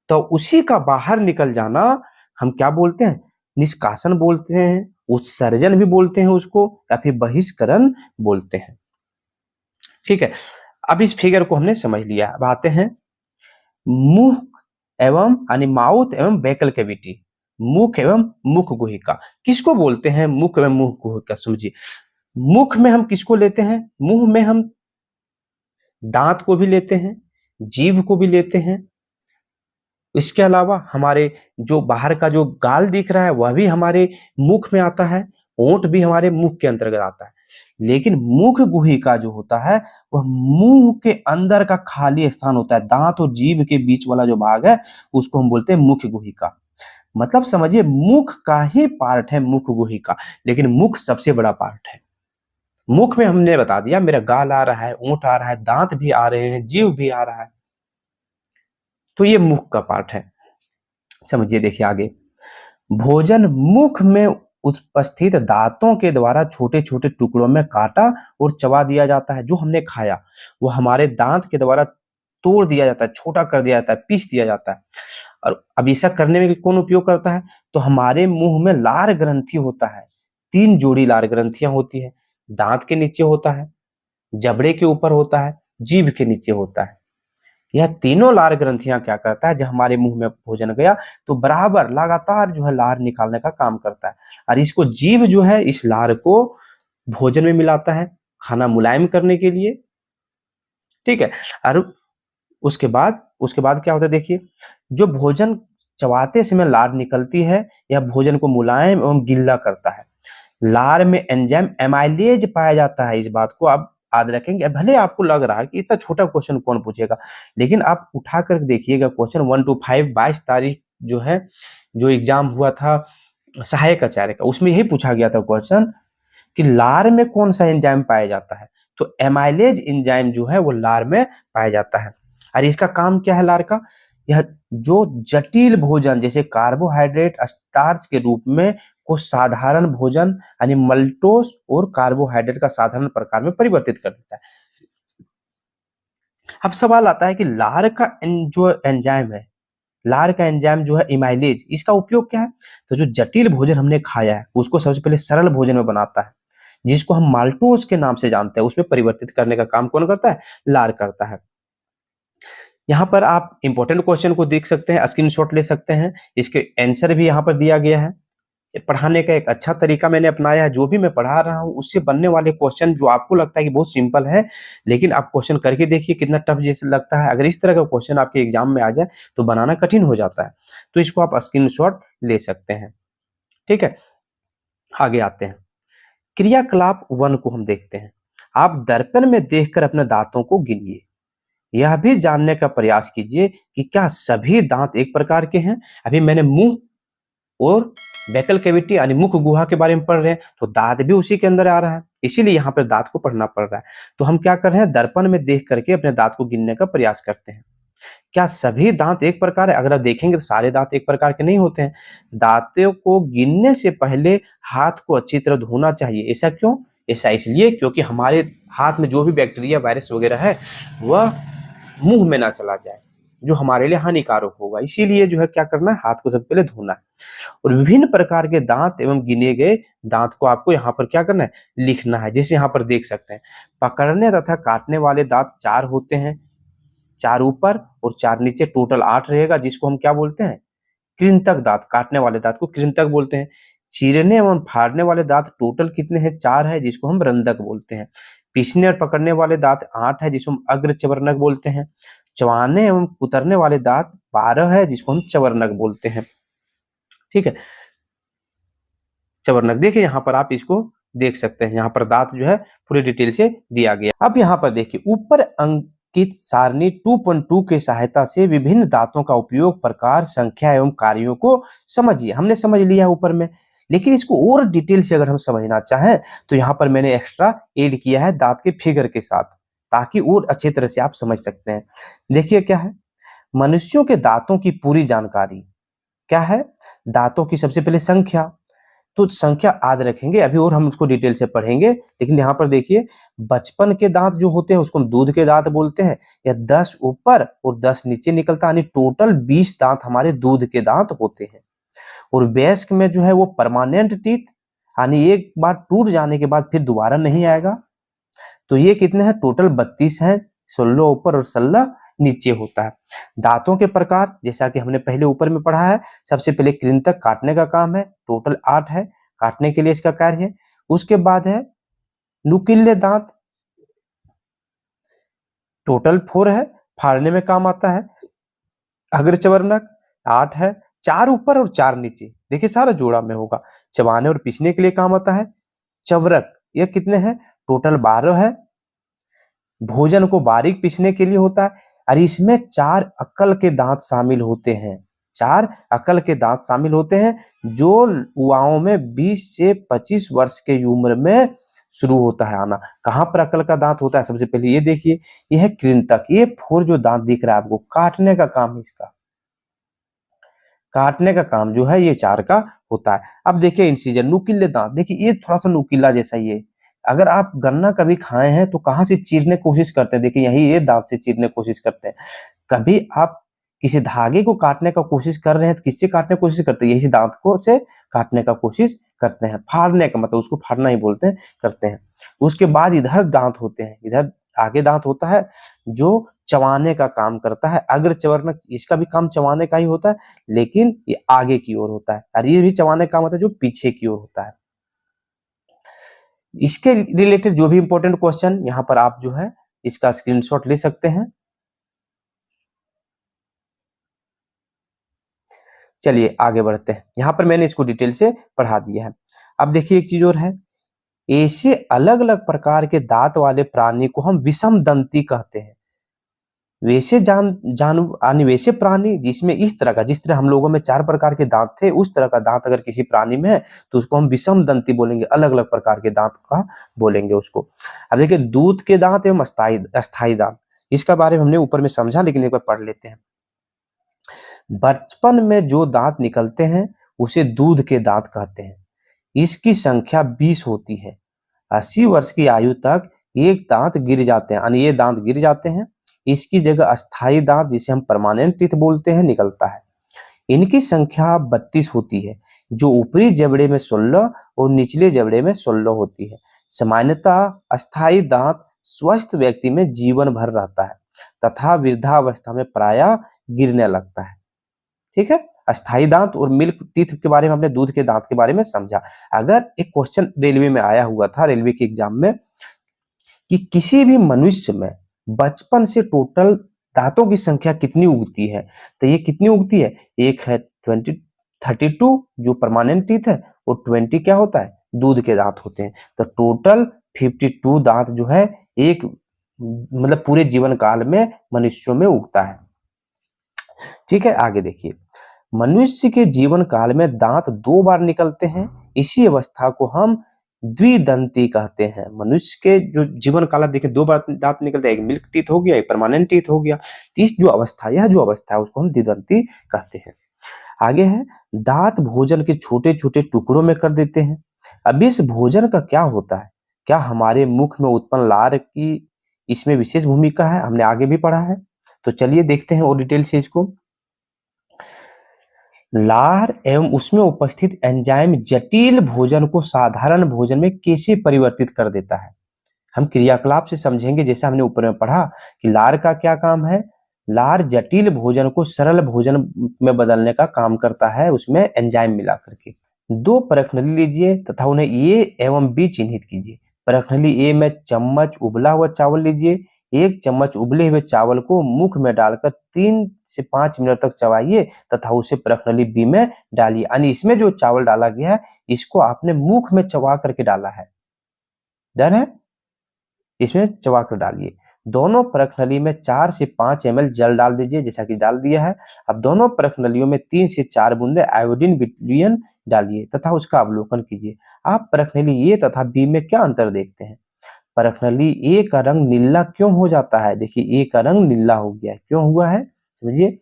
तो उसी का बाहर निकल जाना हम क्या बोलते हैं, निष्कासन बोलते हैं। उत्सर्जन भी बोलते हैं उसको, या फिर बहिष्करण बोलते हैं। ठीक है, अब इस फिगर को हमने समझ लिया। अब आते हैं मुख एवं यानी माउथ एवं बेकल कैविटी। मुख एवं मुख गुहिका किसको बोलते हैं? मुख एवं मुख गुहिका समझिए। मुख में हम किसको लेते हैं? मुंह में हम दांत को भी लेते हैं, जीभ को भी लेते हैं। इसके अलावा हमारे जो बाहर का जो गाल दिख रहा है वह भी हमारे मुख में आता है, होंठ भी हमारे मुख के अंतर्गत आता है। लेकिन मुख गुहिका जो होता है वह मुंह के अंदर का खाली स्थान होता है, दांत और जीभ के बीच वाला जो भाग है उसको हम बोलते हैं मुख गुहिका। मतलब समझिए मुख का ही पार्ट है मुख गुहिका, लेकिन मुख सबसे बड़ा पार्ट है। मुख में हमने बता दिया मेरा गाल आ रहा है, ऊंट आ रहा है, दांत भी आ रहे हैं, जीव भी आ रहा है, तो ये मुख का पार्ट है। समझिए, देखिए आगे, भोजन मुख में उपस्थित दांतों के द्वारा छोटे छोटे टुकड़ों में काटा और चबा दिया जाता है। जो हमने खाया वो हमारे दांत के द्वारा तोड़ दिया जाता है, छोटा कर दिया जाता है, पीस दिया जाता है। और अब ऐसा करने में कौन उपयोग करता है? तो हमारे मुंह में लार ग्रंथि होता है, 3 जोड़ी लार ग्रंथियां होती है। दांत के नीचे होता है, जबड़े के ऊपर होता है, जीभ के नीचे होता है। यह तीनों लार ग्रंथियां क्या करता है? जब हमारे मुंह में भोजन गया तो बराबर लगातार जो है लार निकालने का काम करता है। और इसको जीभ जो है इस लार को भोजन में मिलाता है खाना मुलायम करने के लिए। ठीक है, और उसके बाद क्या होता है? देखिए, जो भोजन चबाते समय लार निकलती है यह भोजन को मुलायम एवं गिल्ला करता है। लार में एंजाइम एमाइलेज पाया जाता है। इस बात को आप याद रखेंगे। भले आपको लग रहा है कि इतना छोटा क्वेश्चन कौन पूछेगा, लेकिन आप उठा कर देखिएगा क्वेश्चन 1 to 5 22 तारीख जो है, जो एग्जाम हुआ था सहायक आचार्य का, उसमें यही पूछा गया था क्वेश्चन कि लार में कौन सा एंजाइम पाया जाता है। तो एमाइलेज एंजाइम जो है वो लार में पाया जाता है। और इसका काम क्या है लार का? यह जो जटिल भोजन जैसे कार्बोहाइड्रेट स्टार्च के रूप में को साधारण भोजन यानी मल्टोस और कार्बोहाइड्रेट का साधारण प्रकार में परिवर्तित कर देता है। अब सवाल आता है कि लार का जो एंजाइम है, लार का एंजाइम जो है इमाइलेज, इसका उपयोग क्या है? तो जो जटिल भोजन हमने खाया है उसको सबसे पहले सरल भोजन में बनाता है, जिसको हम माल्टोस के नाम से जानते हैं, उसमें परिवर्तित करने का काम कौन करता है? लार करता है। यहाँ पर आप इंपॉर्टेंट क्वेश्चन को देख सकते हैं, स्क्रीनशॉट ले सकते हैं, इसके आंसर भी यहाँ पर दिया गया है। पढ़ाने का एक अच्छा तरीका मैंने अपनाया है। जो भी मैं पढ़ा रहा हूँ उससे बनने वाले क्वेश्चन जो आपको लगता है कि बहुत सिंपल है, लेकिन आप क्वेश्चन करके देखिए कितना टफ जैसे लगता है। अगर इस तरह का क्वेश्चन आपके एग्जाम में आ जाए तो बनाना कठिन हो जाता है। तो इसको आप स्क्रीनशॉट ले सकते हैं। ठीक है, आगे आते हैं। क्रियाकलाप 1 को हम देखते हैं। आप दर्पण में देखकर अपने दांतों को गिनिए। यह भी जानने का प्रयास कीजिए कि क्या सभी दांत एक प्रकार के हैं। अभी मैंने मुंह और बेकल कैविटी यानी मुख गुहा के बारे में पढ़ रहे हैं, तो दांत भी उसी के अंदर आ रहा है, इसीलिए यहाँ पर दांत को पढ़ना पड़ रहा है। तो हम क्या कर रहे हैं? दर्पण में देख करके अपने दांत को गिनने का प्रयास करते हैं। क्या सभी दांत एक प्रकार है? अगर आप देखेंगे तो सारे दांत एक प्रकार के नहीं होते हैं। दांतों को गिनने से पहले हाथ को अच्छी तरह धोना चाहिए। ऐसा क्यों? ऐसा इसलिए क्योंकि हमारे हाथ में जो भी बैक्टीरिया वायरस वगैरह है वह मुंह में ना चला जाए, जो हमारे लिए हानिकारक होगा। इसीलिए जो है क्या करना है? हाथ को सबसे पहले धोना है। और विभिन्न प्रकार के दांत एवं गिने गए दांत को आपको यहाँ पर क्या करना है? लिखना है। जैसे यहाँ पर देख सकते हैं, पकड़ने तथा काटने वाले दांत 4 होते हैं, 4 ऊपर और 4 नीचे, टोटल 8 रहेगा, जिसको हम क्या बोलते हैं? कृंतक दांत। काटने वाले दांत को कृंतक बोलते हैं। चीरने एवं फाड़ने वाले दांत टोटल कितने हैं? 4 है, जिसको हम रंधक बोलते हैं। पीसने और पकड़ने वाले दांत 8 है, जिसको हम अग्रचवर्णक बोलते हैं। चबाने एवं कुतरने वाले दांत 12 है, जिसको हम चवर्णक बोलते हैं। ठीक है, चवर्णक। देखिए यहाँ पर आप इसको देख सकते हैं, यहाँ पर दांत जो है पूरी डिटेल से दिया गया। अब यहाँ पर देखिए ऊपर अंकित सारणी 2.2 की सहायता से विभिन्न दांतों का उपयोग, प्रकार, संख्या एवं कार्यों को समझिए। हमने समझ लिया ऊपर में, लेकिन इसको और डिटेल से अगर हम समझना चाहें तो यहाँ पर मैंने एक्स्ट्रा ऐड किया है दांत के फिगर के साथ, ताकि और अच्छी तरह से आप समझ सकते हैं। देखिए क्या है? मनुष्यों के दांतों की पूरी जानकारी क्या है? दांतों की सबसे पहले संख्या, तो संख्या याद रखेंगे, अभी और हम उसको डिटेल से पढ़ेंगे। लेकिन यहाँ पर देखिए बचपन के दांत जो होते हैं उसको हम दूध के दांत बोलते हैं। या 10 ऊपर और 10 नीचे निकलता है, यानी टोटल 20 दांत हमारे दूध के दांत होते हैं। और वयस्क में जो है वो परमानेंट टीथ यानी एक बार टूट जाने के बाद फिर दोबारा नहीं आएगा। तो ये कितने हैं, टोटल 32 है, 16 ऊपर और 16 नीचे होता है। दांतों के प्रकार जैसा कि हमने पहले ऊपर में पढ़ा है, सबसे पहले कृंतक काटने का काम है, टोटल 8 है, काटने के लिए इसका कार्य है। उसके बाद है नुकीले दांत, टोटल 4 है, फाड़ने में काम आता है। अग्रचवर्णक 8 है, 4 ऊपर और 4 नीचे, देखिए सारा जोड़ा में होगा। चबाने और पीसने के लिए काम आता है। चवरक ये कितने हैं, टोटल 12 है, भोजन को बारीक पीसने के लिए होता है। और इसमें 4 अक्ल के दांत शामिल होते हैं, 4 अक्ल के दांत शामिल होते हैं, जो युवाओं में 20 से 25 वर्ष के उम्र में शुरू होता है आना। कहां पर अक्ल का दांत होता है, सबसे पहले ये देखिए, ये है कृंतक, ये 4 जो दांत दिख रहा है आपको, काटने का काम है इसका, काटने का काम जो है ये 4 का होता है। अब देखिए इंसिजन, नुकीले दांत, देखिए ये थोड़ा सा नुकीला जैसा, ये अगर आप गन्ना कभी खाए हैं तो कहां से चीरने की कोशिश करते हैं, देखिए यही ये दांत से चीरने की कोशिश करते हैं। कभी आप किसी धागे को काटने का कोशिश कर रहे हैं तो किससे काटने की कोशिश करते हैं, यही दांत को से काटने का कोशिश करते हैं। फाड़ने का मतलब उसको फाड़ना ही बोलते हैं, करते हैं। उसके बाद इधर दांत होते हैं, इधर आगे दांत होता है जो चबाने का काम करता है। अग्रचवर्णक, इसका भी काम चबाने का ही होता है, लेकिन ये आगे की ओर होता है, और ये भी चबाने का काम होता है जो पीछे की ओर होता है। इसके रिलेटेड जो भी इंपॉर्टेंट क्वेश्चन यहाँ पर आप जो है इसका स्क्रीनशॉट ले सकते हैं। चलिए आगे बढ़ते हैं, यहाँ पर मैंने इसको डिटेल से पढ़ा दिया है। अब देखिए एक चीज और है, ऐसे अलग अलग प्रकार के दांत वाले प्राणी को हम विषम दंती कहते हैं। वैसे वैसे प्राणी जिसमें इस तरह का, जिस तरह हम लोगों में 4 प्रकार के दांत थे, उस तरह का दांत अगर किसी प्राणी में है तो उसको हम विषम दंती बोलेंगे, अलग अलग प्रकार के दांत का बोलेंगे उसको। अब देखिए दूध के दांत एवं अस्थायी दांत, इसका बारे में हमने ऊपर में समझा, लेकिन एक बार पढ़ लेते हैं। बचपन में जो दांत निकलते हैं उसे दूध के दांत कहते हैं। इसकी संख्या 20 होती है। 80 वर्ष की आयु तक एक दांत गिर जाते हैं, यानी ये दांत गिर जाते हैं। इसकी जगह अस्थायी दांत, जिसे हम परमानेंट टीथ बोलते हैं, निकलता है। इनकी संख्या 32 होती है, जो ऊपरी जबड़े में 16 और निचले जबड़े में 16 होती है। सामान्यतः अस्थायी दांत स्वस्थ व्यक्ति में जीवन भर रहता है तथा वृद्धावस्था में प्रायः गिरने लगता है। ठीक है, अस्थायी दांत और मिल्क टीथ के बारे में हमने दूध के दांत के बारे में समझा। अगर एक क्वेश्चन रेलवे में आया हुआ था, रेलवे के एग्जाम में, कि किसी भी मनुष्य में बचपन से टोटल दांतों की संख्या कितनी उगती है, तो ये कितनी उगती है, एक है 32 जो परमानेंट टीथ है, और 20 क्या होता है, दूध के दांत होते हैं। तो टोटल 52 दांत जो है एक मतलब पूरे जीवन काल में मनुष्यों में उगता है। ठीक है, आगे देखिए, मनुष्य के जीवन काल में दांत 2 बार निकलते हैं। इसी अवस्था को हम द्विदंती कहते हैं। मनुष्य के जो जीवन काल देखिए 2 बार दांत निकलते हैं, एक मिल्क टीथ हो गया, एक परमानेंट टीथ हो गया। इस जो अवस्था, यह जो अवस्था है उसको हम द्विदंती कहते हैं। आगे है, दांत भोजन के छोटे छोटे टुकड़ों में कर देते हैं। अब इस भोजन का क्या होता है, क्या हमारे मुख में उत्पन्न लार की इसमें विशेष भूमिका है, हमने आगे भी पढ़ा है। तो चलिए देखते हैं और डिटेल से इसको। लार एवं उसमें उपस्थित एंजाइम जटिल भोजन को साधारण भोजन में कैसे परिवर्तित कर देता है, हम क्रियाकलाप से समझेंगे। जैसे हमने ऊपर में पढ़ा कि लार का क्या काम है, लार जटिल भोजन को सरल भोजन में बदलने का काम करता है, उसमें एंजाइम मिला करके। 2 परखनली लीजिए तथा उन्हें ए एवं बी चिन्हित कीजिए। परखनली ए में चम्मच उबला हुआ चावल लीजिए। 1 चम्मच उबले हुए चावल को मुख में डालकर 3 से 5 मिनट तक चबाइए तथा उसे परखनली बी में डालिए। यानी इसमें जो चावल डाला गया है इसको आपने मुख में चबा करके डाला है। डन है, इसमें चबा कर डालिए। दोनों परखनली में 4 से 5 ml जल डाल दीजिए, जैसा कि डाल दिया है। अब दोनों परखनलियों में 3 से 4 बूंदे आयोडीन विलयन डालिए तथा उसका अवलोकन कीजिए। आप परखनली ए तथा बी में क्या अंतर देखते हैं? परखनली ए का रंग नीला क्यों हो जाता है? देखिए ए का रंग नीला हो गया है, क्यों हुआ है समझिए।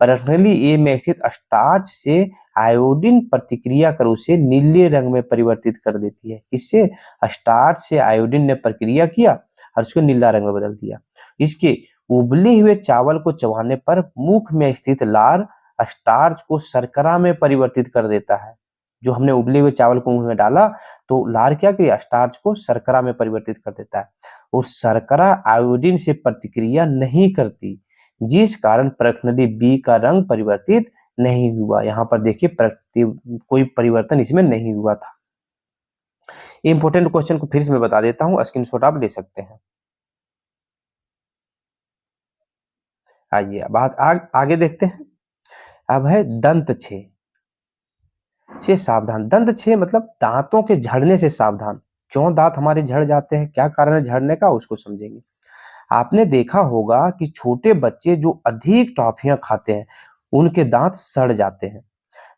परखनली ए में स्थित स्टार्च से आयोडीन प्रतिक्रिया कर उसे नीले रंग में परिवर्तित कर देती है। इससे स्टार्च से आयोडीन ने प्रक्रिया किया और उसको नीला रंग में बदल दिया। इसके उबले हुए चावल को चबाने पर मुख में स्थित लार स्टार्च को शर्करा में परिवर्तित कर देता है। जो हमने उबले हुए चावल को मुंह में डाला तो लार क्या किया, स्टार्च को शर्करा में परिवर्तित कर देता है और शर्करा आयोडीन से प्रतिक्रिया नहीं करती, जिस कारण परखनली बी का रंग परिवर्तित नहीं हुआ। यहाँ पर देखिए कोई परिवर्तन इसमें नहीं हुआ था। इंपॉर्टेंट क्वेश्चन को फिर से मैं बता देता हूँ, स्क्रीनशॉट आप ले सकते हैं। आइए बात आगे देखते हैं। अब है दंत छेद से सावधान। दंत छेद मतलब दांतों के झड़ने से सावधान। क्यों दांत हमारे झड़ जाते हैं, क्या कारण है झड़ने का, उसको समझेंगे। आपने देखा होगा कि छोटे बच्चे जो अधिक टॉफियां खाते हैं उनके दांत सड़ जाते हैं।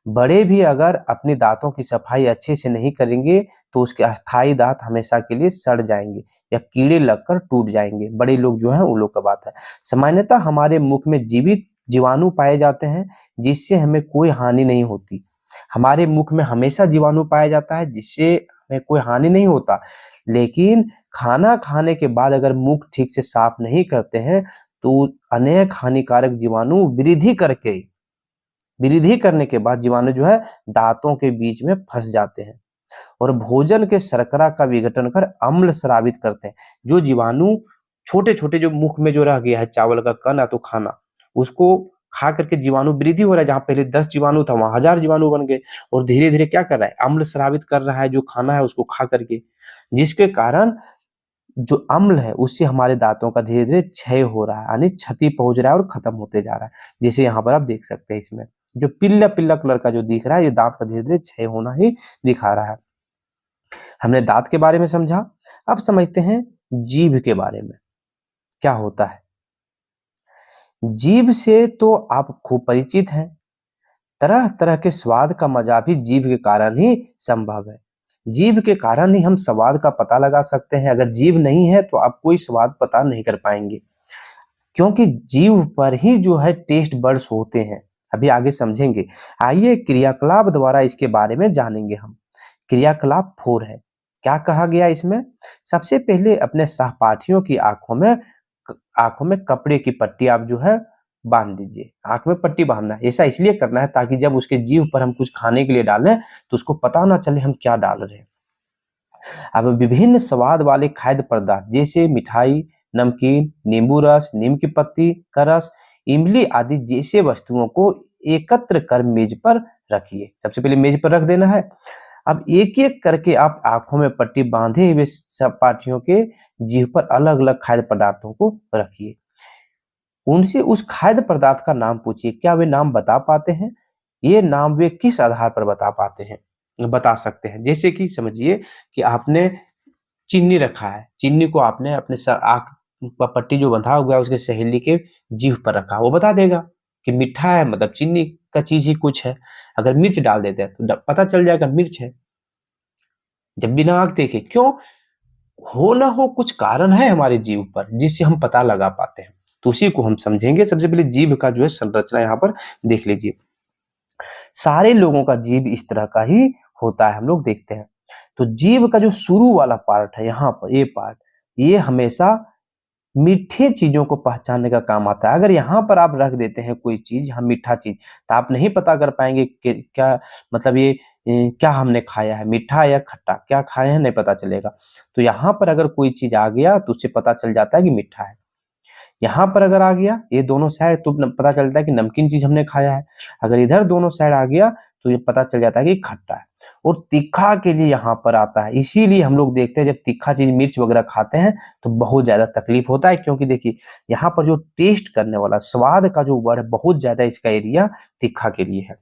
बड़े भी अगर अपने दांतों की सफाई अच्छे से नहीं करेंगे तो उसके अस्थायी दांत हमेशा के लिए सड़ जाएंगे या कीड़े लगकर टूट जाएंगे। बड़े लोग जो हैं उन लोग का बात है। सामान्यतः हमारे मुख में जीवित जीवाणु पाए जाते हैं जिससे हमें कोई हानि नहीं होती। हमारे मुख में हमेशा जीवाणु पाया जाता है जिससे हमें कोई हानि नहीं होता, लेकिन खाना खाने के बाद अगर मुख ठीक से साफ नहीं करते हैं तो अनेक हानिकारक जीवाणु वृद्धि करने के बाद जीवाणु जो है दांतों के बीच में फंस जाते हैं और भोजन के शर्करा का विघटन कर अम्ल स्रावित करते हैं। जो जीवाणु छोटे छोटे जो मुख में जो रह गया है चावल का कण या तो खाना, उसको खा करके जीवाणु वृद्धि हो रहा है। जहां पहले 10 जीवाणु था वहां 1000 जीवाणु बन गए और धीरे धीरे क्या कर रहा है, अम्ल स्रावित कर रहा है जो खाना है उसको खा करके, जिसके कारण जो अम्ल है उससे हमारे दांतों का धीरे धीरे क्षय हो रहा है, यानी क्षति पहुंच रहा है और खत्म होते जा रहा है। जैसे यहाँ पर आप देख सकते हैं, इसमें जो पीला पीला कलर का जो दिख रहा है ये दांत का धीरे धीरे क्षय होना ही दिखा रहा है। हमने दांत के बारे में समझा, अब समझते हैं जीभ के बारे में क्या होता है। जीभ से तो आप खूब परिचित हैं। तरह तरह के स्वाद का मजा भी जीभ के कारण ही संभव है। जीभ के कारण ही हम स्वाद का पता लगा सकते हैं। अगर जीभ नहीं है तो आप कोई स्वाद पता नहीं कर पाएंगे, क्योंकि जीभ पर ही जो है टेस्ट बड्स होते हैं। अभी आगे समझेंगे। आइए क्रियाकलाप द्वारा इसके बारे में जानेंगे हम। क्रियाकलाप 4 है। क्या कहा गया इसमें, सबसे पहले अपने सहपाठियों की आंखों में कपड़े की पट्टी आप जो है बांध दीजिए। आंख में पट्टी बांधना है, ऐसा इसलिए करना है ताकि जब उसके जीभ पर हम कुछ खाने के लिए डालें तो उसको पता ना चले हम क्या डाल रहे हैं। अब विभिन्न स्वाद वाले खाद्य पदार्थ जैसे मिठाई, नमकीन, नींबू रस, नीम की पत्ती का रस, इमली आदि जैसे वस्तुओं को एकत्र कर मेज पर रखिए। सबसे पहले मेज पर रख देना है। अब एक एक करके आप आंखों में पट्टी बांधे हुए सहपाठियों के जीभ पर अलग अलग खाद्य पदार्थों को रखिए। उनसे उस खाद्य पदार्थ का नाम पूछिए। क्या वे नाम बता पाते हैं? ये नाम वे किस आधार पर बता पाते हैं, बता सकते हैं। जैसे कि समझिए कि आपने चीनी रखा है, चीनी को आपने अपने आंख पर पट्टी जो बंधा हुआ है उसके सहेली के जीभ पर रखा, वो बता देगा कि मीठा है, मतलब चीनी का चीज ही कुछ है। अगर मिर्च डाल देते हैं तो पता चल जाएगा मिर्च है, जब बिना आंख देखे। क्यों? हो ना हो कुछ कारण है हमारे जीभ पर जिससे हम पता लगा पाते हैं, तो उसी को हम समझेंगे। सबसे पहले जीभ का जो है संरचना यहाँ पर देख लीजिए। सारे लोगों का जीभ इस तरह का ही होता है, हम लोग देखते हैं। तो जीभ का जो शुरू वाला पार्ट है यहाँ पर, ये पार्ट, ये हमेशा मीठे चीजों को पहचानने का काम आता है। अगर यहाँ पर आप रख देते हैं कोई चीज, हाँ मीठा चीज, तो आप नहीं पता कर पाएंगे कि क्या मतलब ये क्या हमने खाया है, मीठा या खट्टा, क्या खाए हैं नहीं पता चलेगा। तो यहाँ पर अगर कोई चीज आ गया तो उससे पता चल जाता है कि मीठा है। यहाँ पर अगर आ गया ये दोनों साइड तो पता चलता है कि नमकीन चीज हमने खाया है। अगर इधर दोनों साइड आ गया तो ये पता चल जाता है कि खट्टा है। और तीखा के लिए यहाँ पर आता है, इसीलिए हम लोग देखते हैं जब तीखा चीज मिर्च वगैरह खाते हैं तो बहुत ज्यादा तकलीफ होता है, क्योंकि देखिए यहाँ पर जो टेस्ट करने वाला स्वाद का जो वर्ड है बहुत ज्यादा इसका एरिया तीखा के लिए है।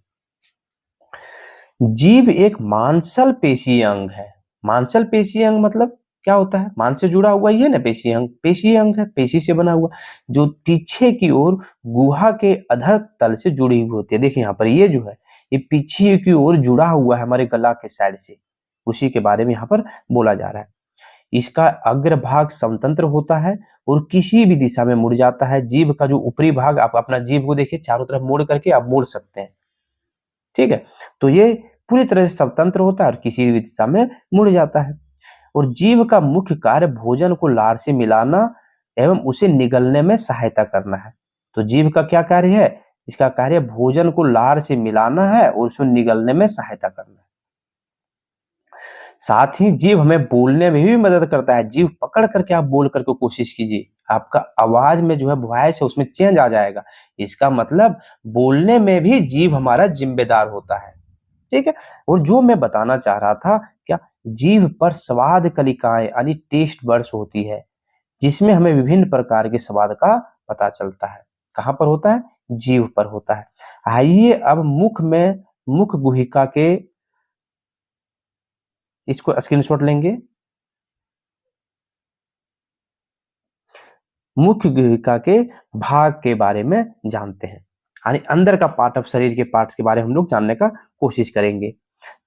जीभ एक मांसल पेशीय अंग है। मांसल पेशीय अंग मतलब क्या होता है, मांस से जुड़ा हुआ ही है ना पेशीय अंग। पेशीय अंग है, पेशी से बना हुआ, जो पीछे की ओर गुहा के अधर तल से जुड़ी हुई होती है। देखिए यहाँ पर ये जो है ये पीछे की ओर जुड़ा हुआ है हमारे गला के साइड से, उसी के बारे में यहाँ पर बोला जा रहा है। इसका अग्रभाग समतंत्र होता है और किसी भी दिशा में मुड़ जाता है। जीभ का जो ऊपरी भाग, आप अपना जीभ को देखिए चारों तरफ मोड़ करके आप मोड़ सकते हैं, ठीक है। तो ये पूरी तरह से स्वतंत्र होता है और किसी भी दिशा में मुड़ जाता है। और जीभ का मुख्य कार्य भोजन को लार से मिलाना एवं उसे निगलने में सहायता करना है। तो जीभ का क्या कार्य है? इसका कार्य भोजन को लार से मिलाना है और उसे निगलने में सहायता करना है। साथ ही जीभ हमें बोलने में भी मदद करता है। जीभ पकड़ करके आप बोल करके कोशिश कीजिए, आपका आवाज में जो है वॉइस है उसमें चेंज आ जाएगा। इसका मतलब बोलने में भी जीभ हमारा जिम्मेदार होता है। ठीक है। और जो मैं बताना चाह रहा था, क्या जीभ पर स्वाद कलिकाएं यानी टेस्ट बड्स होती है, जिसमें हमें विभिन्न प्रकार के स्वाद का पता चलता है। कहाँ पर होता है? जीभ पर होता है। आइए अब मुख गुहिका के, इसको स्क्रीनशॉट लेंगे। मुख्य गुहिका के भाग के बारे में जानते हैं, यानी अंदर का पार्ट ऑफ शरीर के पार्ट्स के बारे में हम लोग जानने का कोशिश करेंगे।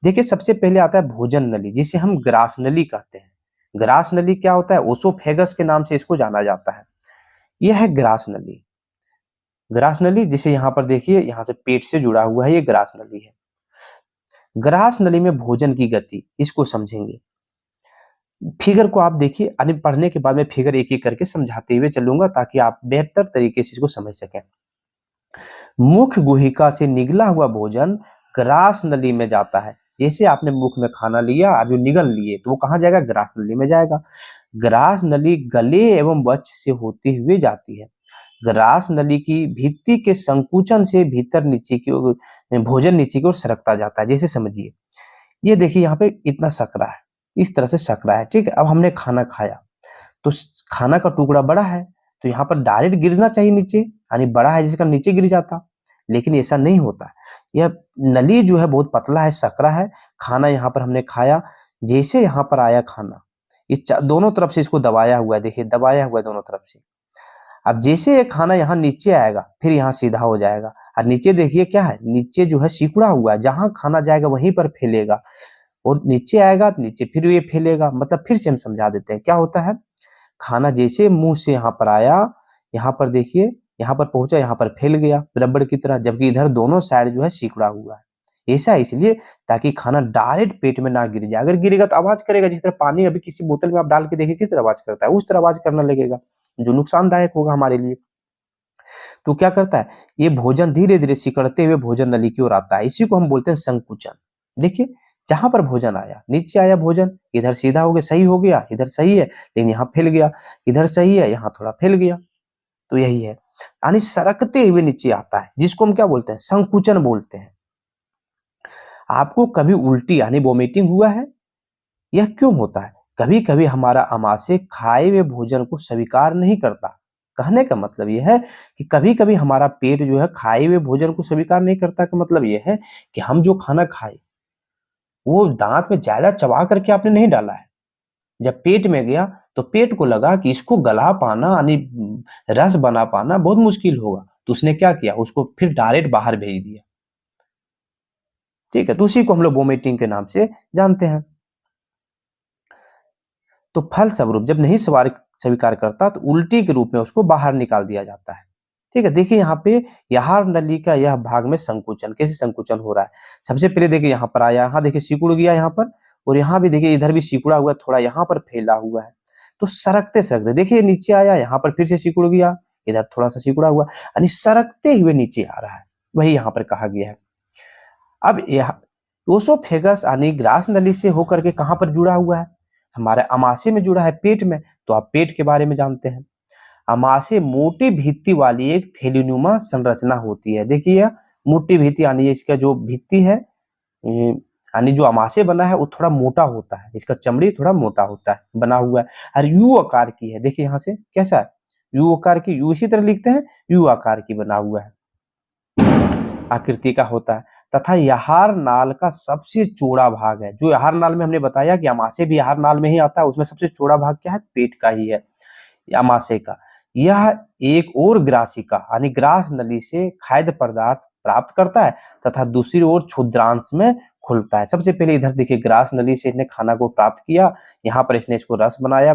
देखिए, सबसे पहले आता है भोजन नली, जिसे हम ग्रास नली कहते हैं। ग्रास नली क्या होता है? ओसोफेगस के नाम से इसको जाना जाता है। यह है ग्रास नली। ग्रास नली जिसे यहाँ पर देखिए, यहाँ से पेट से जुड़ा हुआ है, ये ग्रास नली है। ग्रास नली में भोजन की गति, इसको समझेंगे। फिगर को आप देखिए, यानी पढ़ने के बाद में फिगर एक एक करके समझाते हुए चलूंगा ताकि आप बेहतर तरीके से इसको समझ सकें। मुख्य गुहिका से निगला हुआ भोजन ग्रास नली में जाता है। जैसे आपने मुख में खाना लिया और जो निगल लिए, तो वो कहाँ जाएगा? ग्रास नली में जाएगा। ग्रास नली गले एवं वक्ष से होती हुई जाती है। ग्रास नली की भित्ति के संकुचन से भीतर नीचे की ओर भोजन नीचे की ओर सरकता जाता है। जैसे समझिए, ये देखिए यहाँ पे इतना सकरा है, इस तरह से सकरा है। ठीक है। अब हमने खाना खाया, तो खाना का टुकड़ा बड़ा है, तो यहाँ पर डायरेक्ट गिरना चाहिए नीचे, यानी बड़ा है जिसका नीचे गिर जाता, लेकिन ऐसा नहीं होता। यह नली जो है बहुत पतला है, सकरा है। खाना यहाँ पर हमने खाया, जैसे यहाँ पर आया खाना, ये दोनों तरफ से इसको दबाया हुआ है। देखिए, दबाया हुआ है दोनों तरफ से। अब जैसे ये खाना यहाँ नीचे आएगा, फिर यहाँ सीधा हो जाएगा। और नीचे देखिए क्या है, नीचे जो है सिकुड़ा हुआ है, जहां खाना जाएगा वहीं पर फैलेगा। और नीचे आएगा तो नीचे फिर ये फैलेगा। मतलब फिर से हम समझा देते हैं क्या होता है। खाना जैसे मुंह से यहाँ पर आया, यहाँ पर देखिए, यहाँ पर पहुंचा, यहाँ पर फैल गया रबड़ की तरह, जबकि इधर दोनों साइड जो है सिकुड़ा हुआ है। ऐसा इसलिए ताकि खाना डायरेक्ट पेट में ना गिर जाए। अगर गिरेगा तो आवाज करेगा, जिस तरह पानी अभी किसी बोतल में आप डाल के देखिए किस तरह आवाज करता है, उस तरह आवाज करने लगेगा, जो नुकसानदायक होगा हमारे लिए। तो क्या करता है, ये भोजन धीरे धीरे सिकुड़ते हुए भोजन नली की ओर आता है। इसी को हम बोलते हैं संकुचन। देखिए, जहां पर भोजन आया, नीचे आया भोजन, इधर सीधा हो गया, सही हो गया, इधर सही है, लेकिन यहाँ फैल गया, इधर सही है, यहाँ थोड़ा फैल गया। तो यही है, यानी सरकते हुए नीचे आता है, जिसको हम क्या बोलते हैं? संकुचन बोलते हैं। आपको कभी उल्टी यानी वोमिटिंग हुआ है? यह क्यों होता है? कभी कभी हमारा आमाशय खाए हुए भोजन को स्वीकार नहीं करता। कहने का मतलब यह है कि कभी कभी हमारा पेट जो है खाए हुए भोजन को स्वीकार नहीं करता। का मतलब यह है कि हम जो खाना खाए वो दांत में ज्यादा चबा करके आपने नहीं डाला है। जब पेट में गया तो पेट को लगा कि इसको गला पाना यानी रस बना पाना बहुत मुश्किल होगा, तो उसने क्या किया, उसको फिर डायरेक्ट बाहर भेज दिया। ठीक है। तो उसी को हम लोग वोमिटिंग के नाम से जानते हैं। तो फल स्वरूप जब नहीं स्वीकार करता तो उल्टी के रूप में उसको बाहर निकाल दिया जाता है। ठीक है। देखिए, यहाँ पे आहार नली का यह भाग में संकुचन, कैसे संकुचन हो रहा है। सबसे पहले देखिए यहाँ पर आया, यहाँ देखिए सिकुड़ गया यहाँ पर, और यहाँ भी देखिए इधर भी सिकुड़ा हुआ, थोड़ा यहाँ पर फैला हुआ है। तो सरकते सरकते देखिए नीचे आया, यहाँ पर फिर से सिकुड़ गया, इधर थोड़ा सा सिकुड़ा हुआ, यानी सरकते हुए नीचे आ रहा है। वही यहाँ पर कहा गया है। अब यह ओसोफेगस यानी ग्रास नली से होकर के कहाँ पर जुड़ा हुआ है? हमारे अमाशय में जुड़ा है, पेट में। तो आप पेट के बारे में जानते हैं। अमाशय मोटी भित्ति वाली एक थैलीनुमा संरचना होती है। देखिए, मोटी भित्ति यानी इसका जो भित्ति है, यानी जो अमाशय बना है वो थोड़ा मोटा होता है, इसका चमड़ी थोड़ा मोटा होता है, बना हुआ है, और यू आकार की है। देखिए यहाँ से कैसा है, यू आकार की, यू इसी तरह लिखते हैं, यू आकार की बना हुआ है, आकृति का होता है। तथा आहार नाल का सबसे चौड़ा भाग है। जो आहार नाल में हमने बताया कि अमाशय भी आहार नाल में ही आता है, उसमें सबसे चौड़ा भाग क्या है? पेट का ही है, अमाशय का। यह एक और ग्रासिका यानी ग्रास नली से खाद्य पदार्थ प्राप्त करता है तथा दूसरी ओर क्षुद्रांश में खुलता है। सबसे पहले इधर देखिए, ग्रास नली से इसने खाना को प्राप्त किया, यहाँ पर इसने इसको रस बनाया,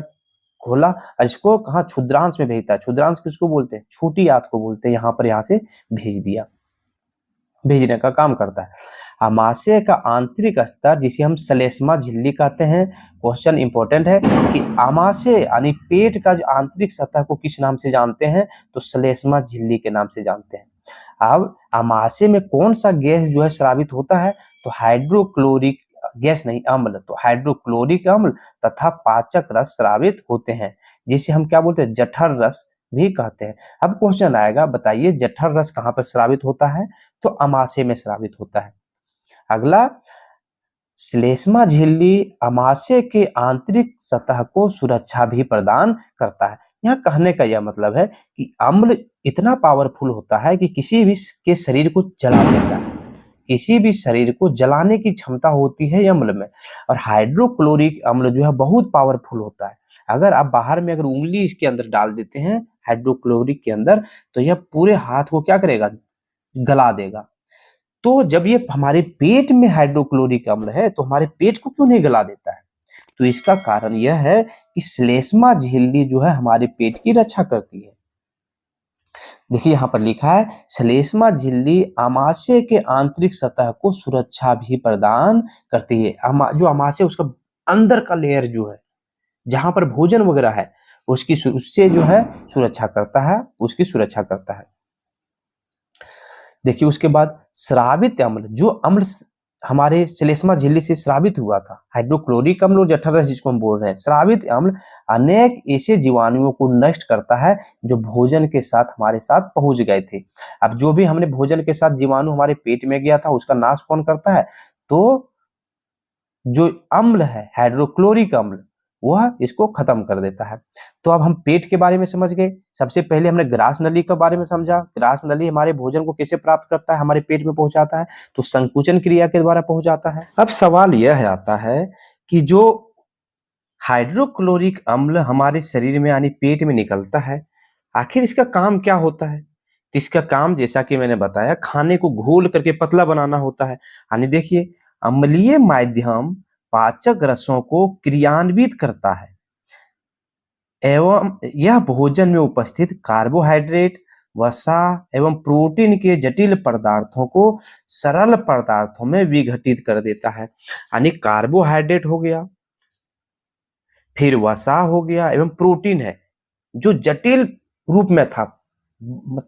खोला, और इसको कहा क्षुद्रांश में भेजता है। क्षुद्रांश किसको बोलते हैं? छोटी आंत को बोलते हैं। यहाँ पर यहाँ से भेज दिया, भेजने का काम करता है। अमाशय का आंतरिक स्तर जिसे हम श्लेष्मा झिल्ली कहते हैं। क्वेश्चन इंपॉर्टेंट है कि अमाशय यानी पेट का जो आंतरिक सतह को किस नाम से जानते हैं? तो श्लेष्मा झिल्ली के नाम से जानते हैं। अब अमाशय में कौन सा गैस जो है स्रावित होता है? तो हाइड्रोक्लोरिक गैस नहीं, अम्ल, तो हाइड्रोक्लोरिक अम्ल तथा पाचक रस स्रावित होते हैं, जिसे हम क्या बोलते हैं, जठर रस भी कहते हैं। अब क्वेश्चन आएगा, बताइए जठर रस कहाँ पर स्रावित होता है, तो अमाशय में स्रावित होता है। अगला, श्लेष्मा झिल्ली अमाशय के आंतरिक सतह को सुरक्षा भी प्रदान करता है। यहाँ कहने का यह मतलब है कि अम्ल इतना पावरफुल होता है कि किसी भी के शरीर को जला देता है, किसी भी शरीर को जलाने की क्षमता होती है अम्ल में। और हाइड्रोक्लोरिक अम्ल जो है बहुत पावरफुल होता है, अगर आप बाहर में अगर उंगली इसके अंदर डाल देते हैं हाइड्रोक्लोरिक के अंदर, तो यह पूरे हाथ को क्या करेगा, गला देगा। तो जब ये हमारे पेट में हाइड्रोक्लोरिक अम्ल है, तो हमारे पेट को क्यों नहीं गला देता है, तो इसका कारण यह है कि श्लेष्मा झिल्ली जो है हमारे पेट की रक्षा करती है। देखिए यहाँ पर लिखा है, श्लेष्मा झिल्ली अमाशय के आंतरिक सतह को सुरक्षा भी प्रदान करती है। जो अमाशय उसका अंदर का लेयर जो है, जहां पर भोजन वगैरह है, उससे जो है सुरक्षा करता है, उसकी सुरक्षा करता है। देखिए उसके बाद स्रावित अम्ल, जो अम्ल हमारे श्लेष्मा झिल्ली से स्रावित हुआ था, हाइड्रोक्लोरिक अम्ल और जठर रस जिसको हम बोल रहे हैं, स्रावित अम्ल अनेक ऐसे जीवाणुओं को नष्ट करता है जो भोजन के साथ हमारे साथ पहुंच गए थे। अब जो भी हमने भोजन के साथ जीवाणु हमारे पेट में गया था, उसका नाश कौन करता है, तो जो अम्ल है हाइड्रोक्लोरिक अम्ल, वह इसको खत्म कर देता है। तो अब हम पेट के बारे में समझ गए। सबसे पहले हमने ग्रास नली के बारे में समझा। ग्रास नली हमारे भोजन को कैसे प्राप्त करता है, हमारे पेट में पहुंचाता है, तो संकुचन क्रिया के द्वारा पहुंचाता है। अब सवाल यह आता है कि जो हाइड्रोक्लोरिक अम्ल हमारे शरीर में यानी पेट में निकलता है, आखिर इसका काम क्या होता है। तो इसका काम जैसा कि मैंने बताया, खाने को घोल करके पतला बनाना होता है। यानी देखिए, अम्लीय माध्यम पाचक रसों को क्रियान्वित करता है एवं यह भोजन में उपस्थित कार्बोहाइड्रेट, वसा एवं प्रोटीन के जटिल पदार्थों को सरल पदार्थों में विघटित कर देता है। यानी कार्बोहाइड्रेट हो गया, फिर वसा हो गया, एवं प्रोटीन है जो जटिल रूप में था,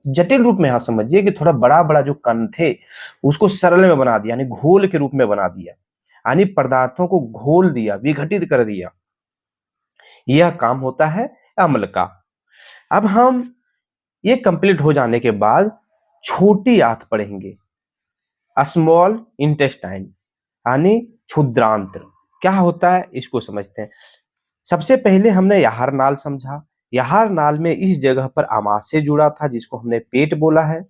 जटिल रूप में, यहां समझिए कि थोड़ा बड़ा बड़ा जो कण थे उसको सरल में बना दिया, यानी घोल के रूप में बना दिया, यानी पदार्थों को घोल दिया, विघटित कर दिया। यह काम होता है अम्ल का। अब हम ये कंप्लीट हो जाने के बाद छोटी आंत पढ़ेंगे, स्मॉल इंटेस्टाइन, यानी क्षुद्रांत्र क्या होता है इसको समझते हैं। सबसे पहले हमने याहर नाल समझा। याहर नाल में इस जगह पर आमाशय जुड़ा था जिसको हमने पेट बोला है।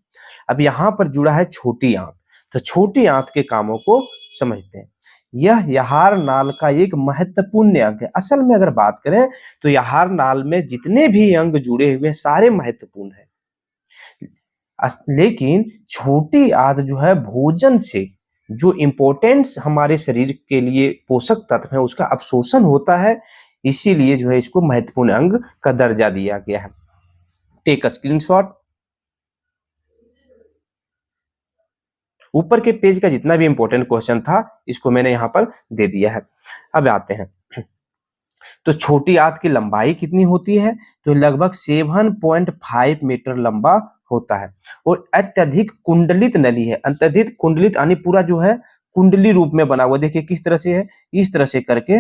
अब यहाँ पर जुड़ा है छोटी आंत, तो छोटी आंत के कामों को समझते हैं। यह याहर नाल का एक महत्वपूर्ण अंग है। असल में अगर बात करें तो याहर नाल में जितने भी अंग जुड़े हुए हैं सारे महत्वपूर्ण हैं, लेकिन छोटी आंत जो है भोजन से जो इंपॉर्टेंस हमारे शरीर के लिए पोषक तत्व है उसका अवशोषण होता है, इसीलिए जो है इसको महत्वपूर्ण अंग का दर्जा दिया गया है। Take a screenshot. ऊपर के पेज का जितना भी इंपॉर्टेंट क्वेश्चन था इसको मैंने यहां पर दे दिया है। अब आते हैं, तो छोटी आंत की लंबाई कितनी होती है, तो लगभग 7.5 मीटर लंबा होता है और अत्यधिक कुंडलित नली है। अत्यधिक कुंडलित यानी पूरा जो है कुंडली रूप में बना हुआ, देखिए किस तरह से है, इस तरह से करके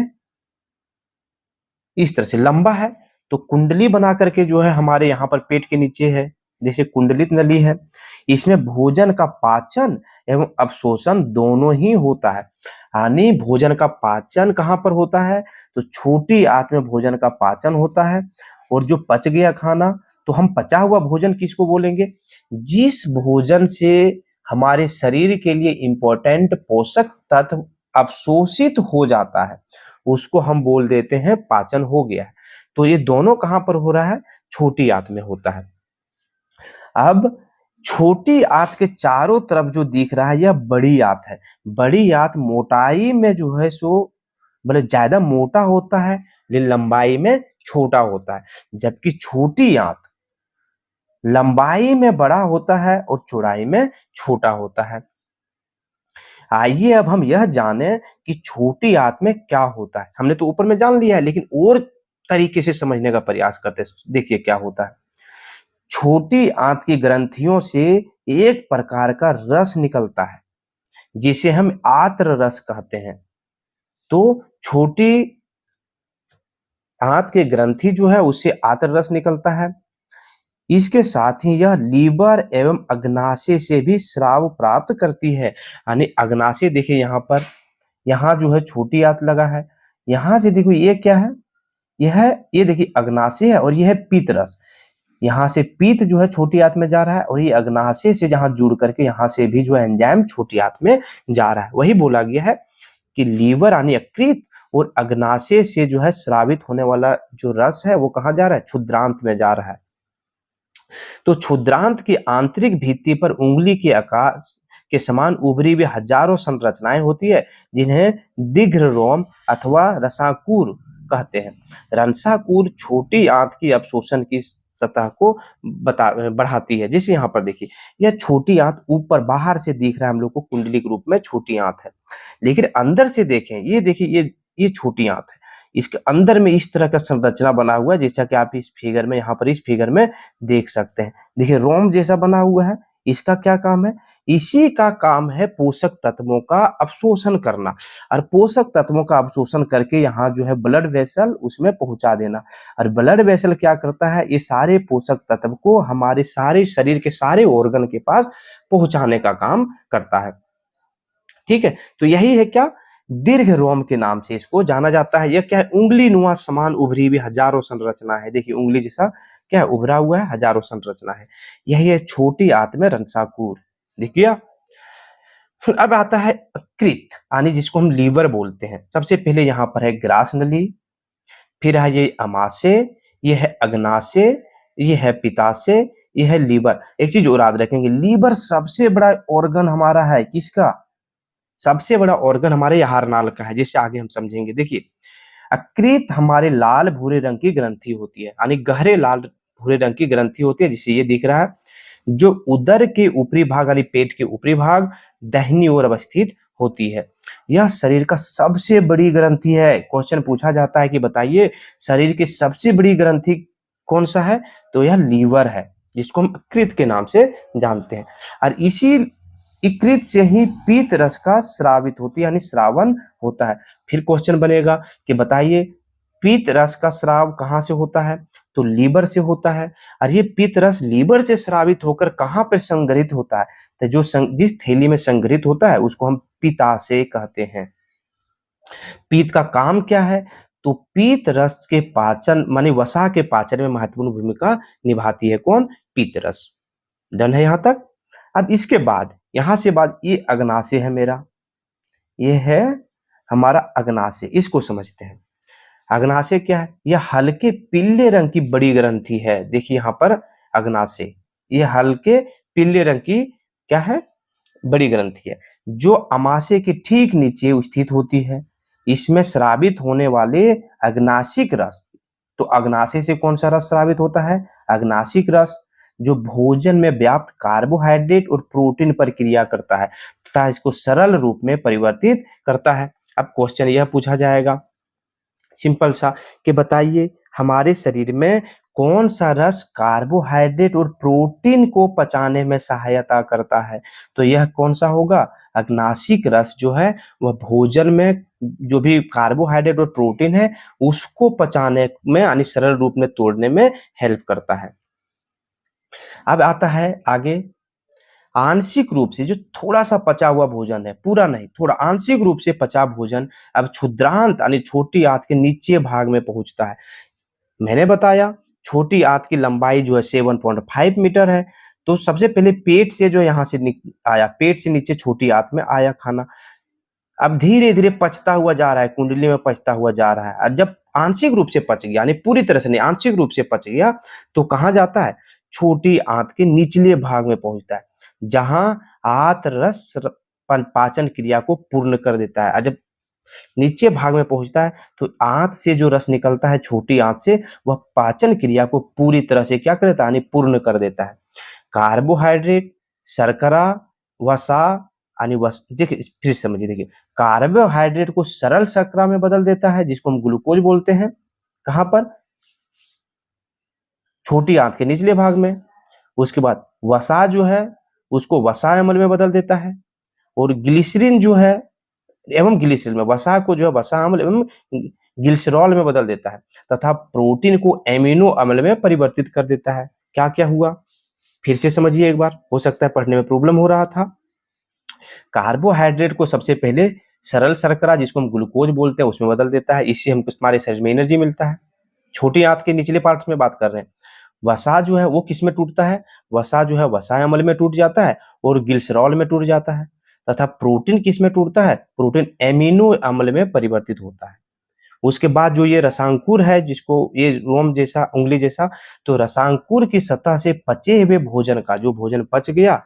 इस तरह से लंबा है, तो कुंडली बना करके जो है हमारे यहाँ पर पेट के नीचे है, जैसे कुंडलित नली है। इसमें भोजन का पाचन एवं अवशोषण दोनों ही होता है। यानी भोजन का पाचन कहाँ पर होता है, तो छोटी आंत में भोजन का पाचन होता है। और जो पच गया खाना, तो हम पचा हुआ भोजन किसको बोलेंगे, जिस भोजन से हमारे शरीर के लिए इंपॉर्टेंट पोषक तत्व अवशोषित हो जाता है उसको हम बोल देते हैं पाचन हो गया है। तो ये दोनों कहां पर हो रहा है, छोटी आंत में होता है। अब छोटी आंत के चारों तरफ जो दिख रहा है यह बड़ी आंत है। बड़ी आंत मोटाई में जो है सो मतलब ज्यादा मोटा होता है, लेकिन लंबाई में छोटा होता है, जबकि छोटी आंत लंबाई में बड़ा होता है और चौड़ाई में छोटा होता है। आइए अब हम यह जानें कि छोटी आंत में क्या होता है। हमने तो ऊपर में जान लिया है, लेकिन और तरीके से समझने का प्रयास करते हैं। देखिए क्या होता है, छोटी आंत की ग्रंथियों से एक प्रकार का रस निकलता है जिसे हम आत्र रस कहते हैं। तो छोटी आंत के ग्रंथि जो है उससे आंत्र रस निकलता है। इसके साथ ही यह लीवर एवं अग्नाशय से भी स्राव प्राप्त करती है। यानी अग्नाशय देखिए यहाँ पर, यहाँ जो है छोटी आंत लगा है, यहाँ से देखो ये क्या है, यह ये देखिए अग्नाशय है और यह है पीत रस। यहाँ से पीत जो है छोटी आंत में जा रहा है और ये अग्नाशय से जहां जुड़ करके यहाँ से भी जो है एंजाइम छोटी आंत में जा रहा है। वही बोला गया है कि लीवर यानी यकृत और अग्नाशय से जो है स्रावित होने वाला जो रस है वो कहाँ जा रहा है, क्षुद्रांत में जा रहा है। तो क्षुद्रांत की आंतरिक भित्ति पर उंगली के आकार के समान उभरी हुई हजारों संरचनाएं होती है, जिन्हें दीर्घ रोम अथवा रसाकूर कहते हैं। रंसाकूर छोटी आंत की अवशोषण की सतह को बढ़ाती है। जैसे यहाँ पर देखिए, यह छोटी आंत ऊपर बाहर से दिख रहा है हम लोग को कुंडली के रूप में छोटी आंत है, लेकिन अंदर से देखें, ये देखिए ये छोटी आंत है, इसके अंदर में इस तरह का संरचना बना हुआ है, जैसा कि आप इस फिगर में, यहाँ पर इस फिगर में देख सकते हैं। देखिए रोम जैसा बना हुआ है, इसका क्या काम है, इसी का काम है पोषक तत्वों का अवशोषण करना, और पोषक तत्वों का अवशोषण करके यहाँ जो है ब्लड वेसल उसमें पहुंचा देना। और ब्लड वेसल क्या करता है, ये सारे पोषक तत्व को हमारे सारे शरीर के सारे ऑर्गन के पास पहुंचाने का काम करता है। ठीक है, तो यही है क्या, दीर्घ रोम के नाम से इसको जाना जाता है। यह क्या है, उंगली नुआ समान उभरी हुई हजारों संरचना है। देखिए उंगली जैसा क्या है, उभरा हुआ है, हजारों संरचना है। यही है छोटी आंत में रंसाकूर। देखिए फिर अब आता है यकृत, यानी जिसको हम लीवर बोलते हैं। सबसे पहले यहाँ पर है ग्रास नली, फिर है ये अमाशय, ये है अग्नाशय, ये है पित्ताशय, ये है लीवर। एक चीज और याद रखेंगे, लीवर सबसे बड़ा ऑर्गन हमारा है, किसका, सबसे बड़ा ऑर्गन हमारे यहारनाल का है, जिससे आगे हम समझेंगे। देखिए यकृत हमारे लाल भूरे रंग की ग्रंथि होती है, यानी गहरे लाल भूरे रंग की ग्रंथि होती है, जिसे ये दिख रहा है, जो उदर के ऊपरी भाग यानी पेट के ऊपरी भाग दाहिनी ओर अवस्थित होती है। यह शरीर का सबसे बड़ी ग्रंथि है। क्वेश्चन पूछा जाता है कि बताइए शरीर की सबसे बड़ी ग्रंथि कौन सा है, तो यह लीवर है, जिसको हम यकृत के नाम से जानते हैं। और इसी यकृत से ही पीत रस का स्रावित होती है, यानी श्रावण होता है। फिर क्वेश्चन बनेगा कि बताइए पीत रस का स्राव कहाँ से होता है, तो लीवर से होता है। और ये पीत रस लीवर से स्रावित होकर कहाँ पर संग्रहित होता है, तो जो जिस थैली में संग्रहित होता है उसको हम पित्ताशय कहते हैं। पीत का काम क्या है, तो पीत रस के पाचन माने वसा के पाचन में महत्वपूर्ण भूमिका निभाती है। कौन, पीत रस। डन है यहाँ तक। अब इसके बाद यहां से बाद ये अग्नाशय है मेरा, ये है हमारा अग्नाशय। इसको समझते हैं। अग्नाशय क्या है, यह हल्के पीले रंग की बड़ी ग्रंथि है। देखिए यहाँ पर अग्नाशय, ये हल्के पीले रंग की क्या है, बड़ी ग्रंथि है, जो अमाशय के ठीक नीचे स्थित होती है। इसमें स्रावित होने वाले अग्नाशिक रस, तो अग्नाशय से कौन सा रस स्रावित होता है, अग्नाशिक रस, जो भोजन में व्याप्त कार्बोहाइड्रेट और प्रोटीन पर क्रिया करता है तथा इसको सरल रूप में परिवर्तित करता है। अब क्वेश्चन यह पूछा जाएगा सिंपल सा कि बताइए हमारे शरीर में कौन सा रस कार्बोहाइड्रेट और प्रोटीन को पचाने में सहायता करता है, तो यह कौन सा होगा, अग्नाशिक रस जो है वह भोजन में जो भी कार्बोहाइड्रेट और प्रोटीन है उसको पचाने में यानी सरल रूप में तोड़ने में हेल्प करता है। अब आता है आगे, आंशिक रूप से जो थोड़ा सा पचा हुआ भोजन है, पूरा नहीं, थोड़ा आंशिक रूप से पचा भोजन अब क्षुद्रांत यानी छोटी आंत के नीचे भाग में पहुंचता है। मैंने बताया छोटी आंत की लंबाई जो है 7.5 मीटर है। तो सबसे पहले पेट से जो यहाँ से आया, पेट से नीचे छोटी आंत में आया खाना, अब धीरे धीरे पचता हुआ जा रहा है, कुंडली में पचता हुआ जा रहा है। और जब आंशिक रूप से पच गया, यानी पूरी तरह से नहीं, आंशिक रूप से पच गया, तो कहाँ जाता है, छोटी आंत के निचले भाग में पहुंचता है, जहां आंत रस पाचन क्रिया को पूर्ण कर देता है। और जब नीचे भाग में पहुंचता है तो आंत से जो रस निकलता है छोटी आंत से, वह पाचन क्रिया को पूरी तरह से क्या कर देता है, यानी पूर्ण कर देता है। कार्बोहाइड्रेट, शर्करा, वसा यानी देखिए फिर समझिए, देखिए कार्बोहाइड्रेट को सरल शर्करा में बदल देता है, जिसको हम ग्लूकोज बोलते हैं। कहां पर, छोटी आंत के निचले भाग में। उसके बाद वसा जो है उसको वसा अम्ल में बदल देता है, और ग्लिसरीन जो है एवं ग्लिसरॉल में, वसा को जो है वसा अम्ल एवं ग्लिसरॉल में बदल देता है तथा प्रोटीन को एमिनो अम्ल में परिवर्तित कर देता है। क्या क्या हुआ फिर से समझिए एक बार, हो सकता है पढ़ने में प्रॉब्लम हो रहा था। कार्बोहाइड्रेट को सबसे पहले सरल शर्करा जिसको हम ग्लूकोज बोलते हैं उसमें बदल देता है, इससे हमको हमारे शरीर में एनर्जी मिलता है। छोटी आंत के निचले पार्ट में बात कर रहे हैं। वसा जो है वो किस में टूटता है, वसा जो है वसा अम्ल में टूट जाता है और ग्लिसरॉल में टूट जाता है तथा प्रोटीन किस में टूटता है, प्रोटीन एमिनो अम्ल में परिवर्तित होता है। उसके बाद जो ये रसांकुर है जिसको ये रोम जैसा उंगली जैसा, तो रसांकुर की सतह से पचे हुए भोजन का, जो भोजन पच गया,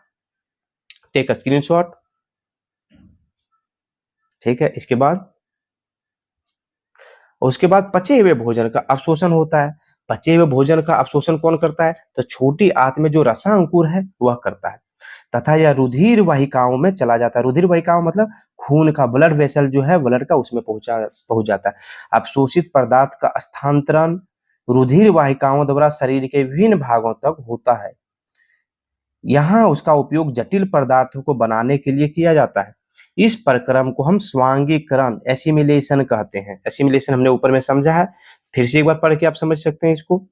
टेक अ स्क्रीनशॉट, ठीक है। उसके बाद पचे हुए भोजन का अवशोषण होता है। पचे हुए भोजन का अवशोषण कौन करता है, तो छोटी आंत में जो रसांकुर है वह करता है तथा यह रुधिर वाहिकाओं में चला जाता है। रुधिर वाहिकाओं मतलब खून का, ब्लड वेसल जो है ब्लड का, उसमें पहुंच जाता है। अवशोषित पदार्थ का स्थानांतरण रुधिर वाहिकाओं द्वारा शरीर के विभिन्न भागों तक होता है। यहाँ उसका उपयोग जटिल पदार्थों को बनाने के लिए किया जाता है। इस प्रक्रम को हम स्वांगीकरण, एसिमिलेशन कहते हैं। एसिमिलेशन हमने ऊपर में समझा है, फिर से एक बार पढ़ के आप समझ सकते हैं इसको।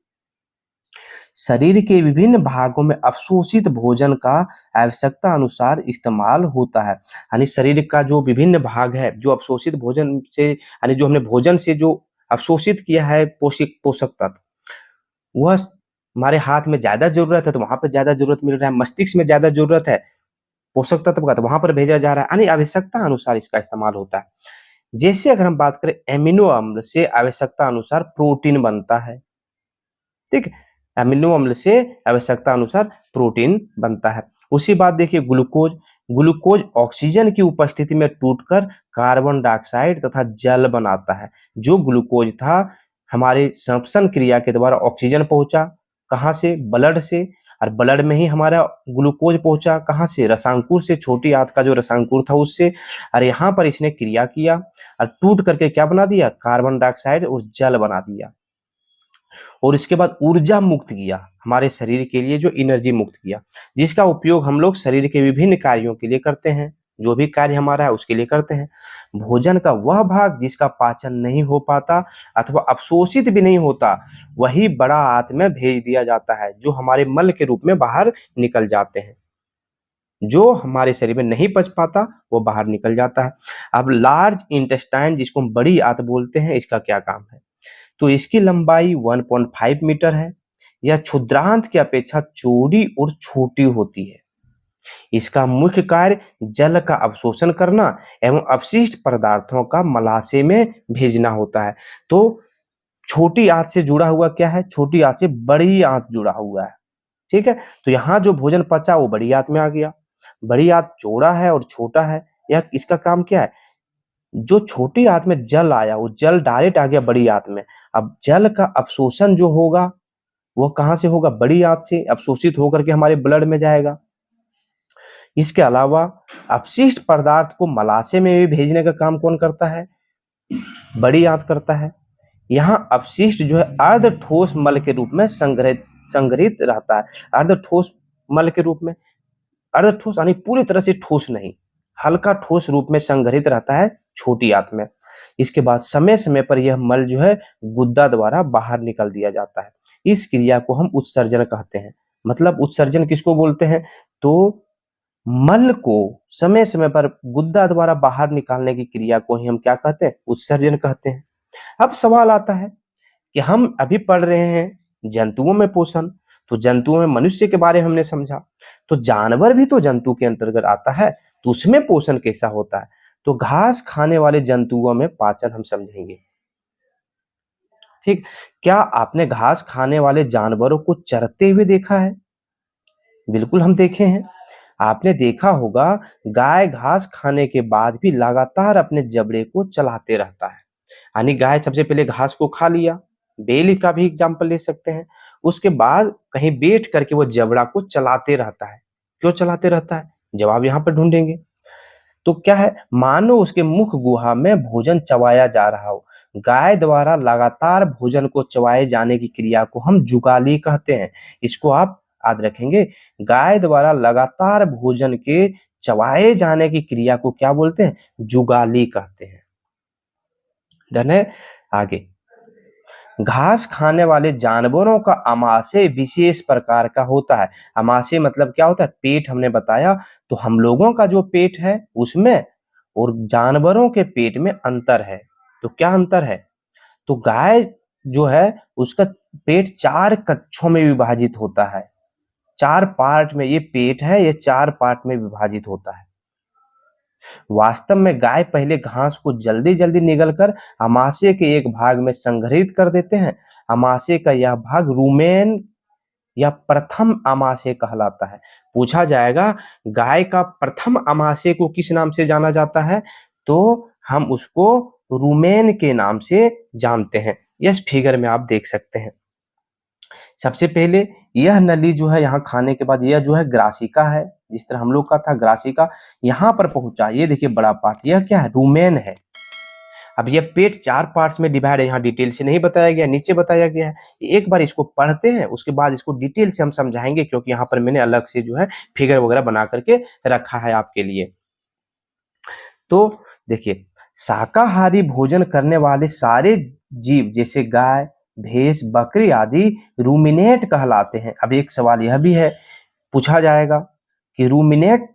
शरीर के विभिन्न भागों में अवशोषित भोजन का आवश्यकता अनुसार इस्तेमाल होता है। यानी शरीर का जो विभिन्न भाग है, जो अवशोषित भोजन से, यानी जो हमने भोजन से जो अवशोषित किया है पोषक तत्व, वह हमारे हाथ में ज्यादा जरूरत है तो वहां पर ज्यादा जरूरत मिल रहा है, मस्तिष्क में ज्यादा जरूरत है पोषक तत्व का तो वहां पर भेजा जा रहा है, यानी आवश्यकता अनुसार इसका इस्तेमाल होता है। जैसे अगर हम बात करें एमिनो अम्ल से आवश्यकता अनुसार प्रोटीन बनता है, ठीक है, एमिनो अम्ल से आवश्यकता अनुसार प्रोटीन बनता है। उसी बात देखिए ग्लूकोज, ग्लूकोज ऑक्सीजन की उपस्थिति में टूटकर कार्बन डाइऑक्साइड तथा जल बनाता है। जो ग्लूकोज था हमारे श्वसन क्रिया के द्वारा ऑक्सीजन पहुंचा, कहां से, ब्लड से, और ब्लड में ही हमारा ग्लूकोज पहुंचा कहां से, रसांकुर से, छोटी आंत का जो रसांकुर था उससे, और यहाँ पर इसने क्रिया किया और टूट करके क्या बना दिया, कार्बन डाइऑक्साइड और जल बना दिया और इसके बाद ऊर्जा मुक्त किया, हमारे शरीर के लिए जो एनर्जी मुक्त किया, जिसका उपयोग हम लोग शरीर के विभिन्न कार्यों के लिए करते हैं, जो भी कार्य हमारा है उसके लिए करते हैं। भोजन का वह भाग जिसका पाचन नहीं हो पाता अथवा अवशोषित भी नहीं होता, वही बड़ा आंत में भेज दिया जाता है, जो हमारे मल के रूप में बाहर निकल जाते हैं। जो हमारे शरीर में नहीं पच पाता वो बाहर निकल जाता है। अब लार्ज इंटेस्टाइन जिसको हम बड़ी आंत बोलते हैं, इसका क्या काम है, तो इसकी लंबाई 1.5 मीटर है। यह क्षुद्रांत की अपेक्षा चौड़ी और छोटी होती है। इसका मुख्य कार्य जल का अवशोषण करना एवं अपशिष्ट पदार्थों का मलाशय में भेजना होता है। तो छोटी आंत से जुड़ा हुआ क्या है, छोटी आंत से बड़ी आंत जुड़ा हुआ है, ठीक है। तो यहाँ जो भोजन पचा वो बड़ी आंत में आ गया। बड़ी आंत चौड़ा है और छोटा है, यह इसका काम क्या है, जो छोटी आंत में जल आया वो जल डायरेक्ट आ गया बड़ी आंत में। अब जल का अवशोषण जो होगा वो कहां से होगा, बड़ी आंत से अवशोषित होकर के हमारे ब्लड में जाएगा। इसके अलावा अपशिष्ट पदार्थ को मलाशय में भी भेजने का काम कौन करता है, बड़ी आंत करता है। यहाँ अपशिष्ट जो है अर्ध ठोस मल के रूप में संग्रहित रहता है। अर्ध ठोस मल के रूप में, अर्ध ठोस यानी पूरी तरह से ठोस नहीं, हल्का ठोस रूप में संग्रहित रहता है छोटी आंत में। इसके बाद समय समय पर यह मल जो है गुद्दा द्वारा बाहर निकल दिया जाता है। इस क्रिया को हम उत्सर्जन कहते हैं। मतलब उत्सर्जन किसको बोलते हैं, तो मल को समय समय पर गुद्दा द्वारा बाहर निकालने की क्रिया को ही हम क्या कहते हैं, उत्सर्जन कहते हैं। अब सवाल आता है कि हम अभी पढ़ रहे हैं जंतुओं में पोषण, तो जंतुओं में मनुष्य के बारे में हमने समझा, तो जानवर भी तो जंतु के अंतर्गत आता है, तो उसमें पोषण कैसा होता है। तो घास खाने वाले जंतुओं में पाचन हम समझेंगे, ठीक। क्या आपने घास खाने वाले जानवरों को चरते हुए देखा है, बिल्कुल हम देखे हैं। आपने देखा होगा गाय घास खाने के बाद भी लगातार अपने जबड़े को चलाते रहता है। यानी गाय सबसे पहले घास को खा लिया, बेल का भी एग्जाम्पल ले सकते हैं, उसके बाद कहीं बैठ करके वो जबड़ा को चलाते रहता है। क्यों चलाते रहता है, जवाब यहाँ पर ढूंढेंगे। तो क्या है, मानो उसके मुख गुहा में भोजन चबाया जा रहा हो। गाय द्वारा लगातार भोजन को चबाए जाने की क्रिया को हम जुगाली कहते हैं। इसको आप याद रखेंगे, गाय द्वारा लगातार भोजन के चबाए जाने की क्रिया को क्या बोलते हैं? जुगाली कहते हैं। डन है। आगे, घास खाने वाले जानवरों का आमाशय विशेष प्रकार का होता है। आमाशय मतलब क्या होता है? पेट हमने बताया। तो हम लोगों का जो पेट है उसमें और जानवरों के पेट में अंतर है। तो क्या अंतर है? तो गाय जो है उसका पेट 4 कक्षों में विभाजित होता है। 4 पार्ट में ये पेट है, ये 4 पार्ट में विभाजित होता है। वास्तव में गाय पहले घास को जल्दी जल्दी निगलकर आमाशय के एक भाग में संग्रहित कर देते हैं। आमाशय का यह भाग रूमेन या प्रथम आमाशय कहलाता है। पूछा जाएगा गाय का प्रथम आमाशय को किस नाम से जाना जाता है? तो हम उसको रूमेन के नाम से जानते हैं। इस फिगर में आप देख सकते हैं। सबसे पहले यह नली जो है यहाँ खाने के बाद, यह जो है ग्रासिका है, जिस तरह हम लोग का था ग्रासिका, यहाँ पर पहुंचा। ये देखिए बड़ा पार्ट, यह क्या है? रूमेन है। अब यह पेट 4 पार्ट्स में डिवाइड है, यहाँ डिटेल से नहीं बताया गया, नीचे बताया गया है। एक बार इसको पढ़ते हैं, उसके बाद इसको डिटेल से हम समझाएंगे, क्योंकि यहाँ पर मैंने अलग से जो है फिगर वगैरह बना करके रखा है आपके लिए। तो देखिए, शाकाहारी भोजन करने वाले सारे जीव जैसे गाय, भैंस, बकरी आदि रूमिनेट कहलाते हैं। अब एक सवाल यह भी है, पूछा जाएगा कि रूमिनेट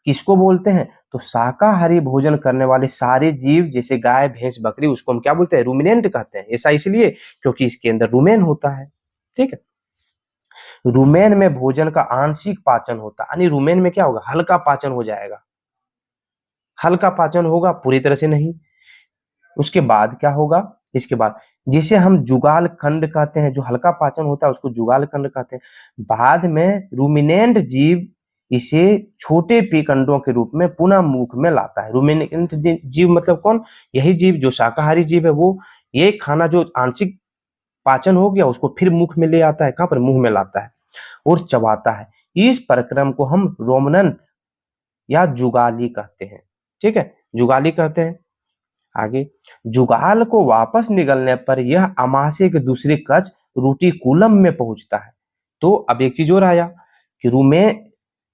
किसको बोलते हैं? तो शाकाहारी भोजन करने वाले सारे जीव जैसे गाय, भैंस, बकरी, उसको हम क्या बोलते हैं? रूमिनेंट कहते हैं। ऐसा इसलिए क्योंकि इसके अंदर रूमेन होता है। ठीक है। रूमेन में भोजन का आंशिक पाचन होता है, यानी रूमेन में क्या होगा? हल्का पाचन हो जाएगा। हल्का पाचन होगा, पूरी तरह से नहीं। उसके बाद क्या होगा? इसके बाद जिसे हम जुगाल खंड कहते हैं, जो हल्का पाचन होता है उसको जुगाल खंड कहते हैं। बाद में रूमिनेंट जीव इसे छोटे पेकंडों के रूप में पुनः मुख में लाता है। रूमिनेंट जीव मतलब कौन? यही जीव जो शाकाहारी जीव है, वो ये खाना जो आंशिक पाचन हो गया उसको फिर मुख में ले आता है। कहां पर? मुंह में लाता है और चबाता है। इस प्रक्रम को हम रोमनंत या जुगाली कहते हैं। ठीक है, जुगाली कहते हैं। आगे, जुगाल को वापस निगलने पर यह आमाशय के दूसरे कक्ष रूटिकुलम में पहुंचता है। तो अब एक चीज और आया कि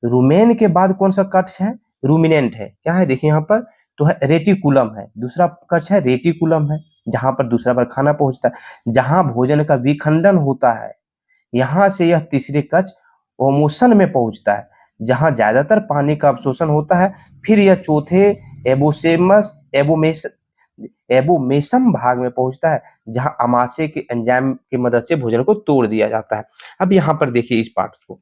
रूमेन के बाद कौन सा कक्ष है? रूमिनेंट है। क्या है? देखिए यहाँ पर तो है रेटिकुलम है, दूसरा कक्ष है रेटिकुलम है, जहां पर दूसरा बार खाना पहुंचता है, जहां भोजन का विखंडन होता है। यहां से यह तीसरे कक्ष ओमोशन में पहुंचता है, जहां ज्यादातर पानी का अवशोषण होता है। फिर यह चौथे एबोमेसम भाग में पहुंचता है, जहां आमाशय के एंजाइम की मदद से भोजन को तोड़ दिया जाता है। अब यहाँ पर देखिए इस पार्ट को,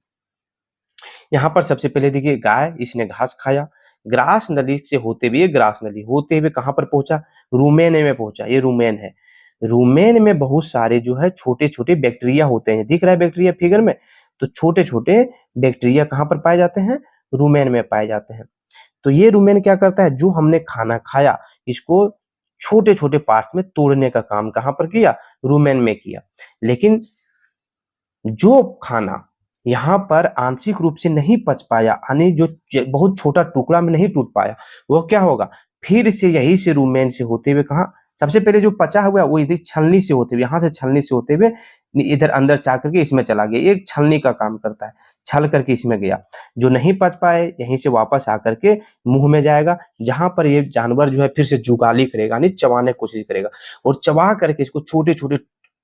यहाँ पर सबसे पहले देखिए गाय, इसने घास खाया, ग्रास नली से होते हुए, ग्रास नली होते हुए कहां पर पहुंचा? रूमेन में पहुंचा। ये रूमेन है। रूमेन में बहुत सारे जो है छोटे छोटे बैक्टीरिया होते हैं। दिख रहा है बैक्टीरिया फिगर में? तो छोटे छोटे बैक्टीरिया कहां पर पाए जाते हैं? रूमेन में पाए जाते हैं। तो ये रूमेन क्या करता है? जो हमने खाना खाया इसको छोटे छोटे पार्ट्स में तोड़ने का काम कहां पर किया? रूमेन में किया। लेकिन जो खाना यहाँ पर आंशिक रूप से नहीं पच पाया, यानी जो बहुत छोटा टुकड़ा में नहीं टूट पाया, वो क्या होगा? फिर से यही से रूमेन से होते हुए कहा, सबसे पहले जो पचा हुआ वो इधर छलनी से होते हुए, यहाँ से छलनी से होते हुए इधर अंदर जा करके इसमें चला गया। एक छलनी का काम करता है, छल करके इसमें गया। जो नहीं पच पाए यहीं से वापस आकर के मुंह में जाएगा, जहां पर ये जानवर जो है फिर से जुगाली करेगा, यानी चबाने की कोशिश करेगा और चबा करके इसको छोटे छोटे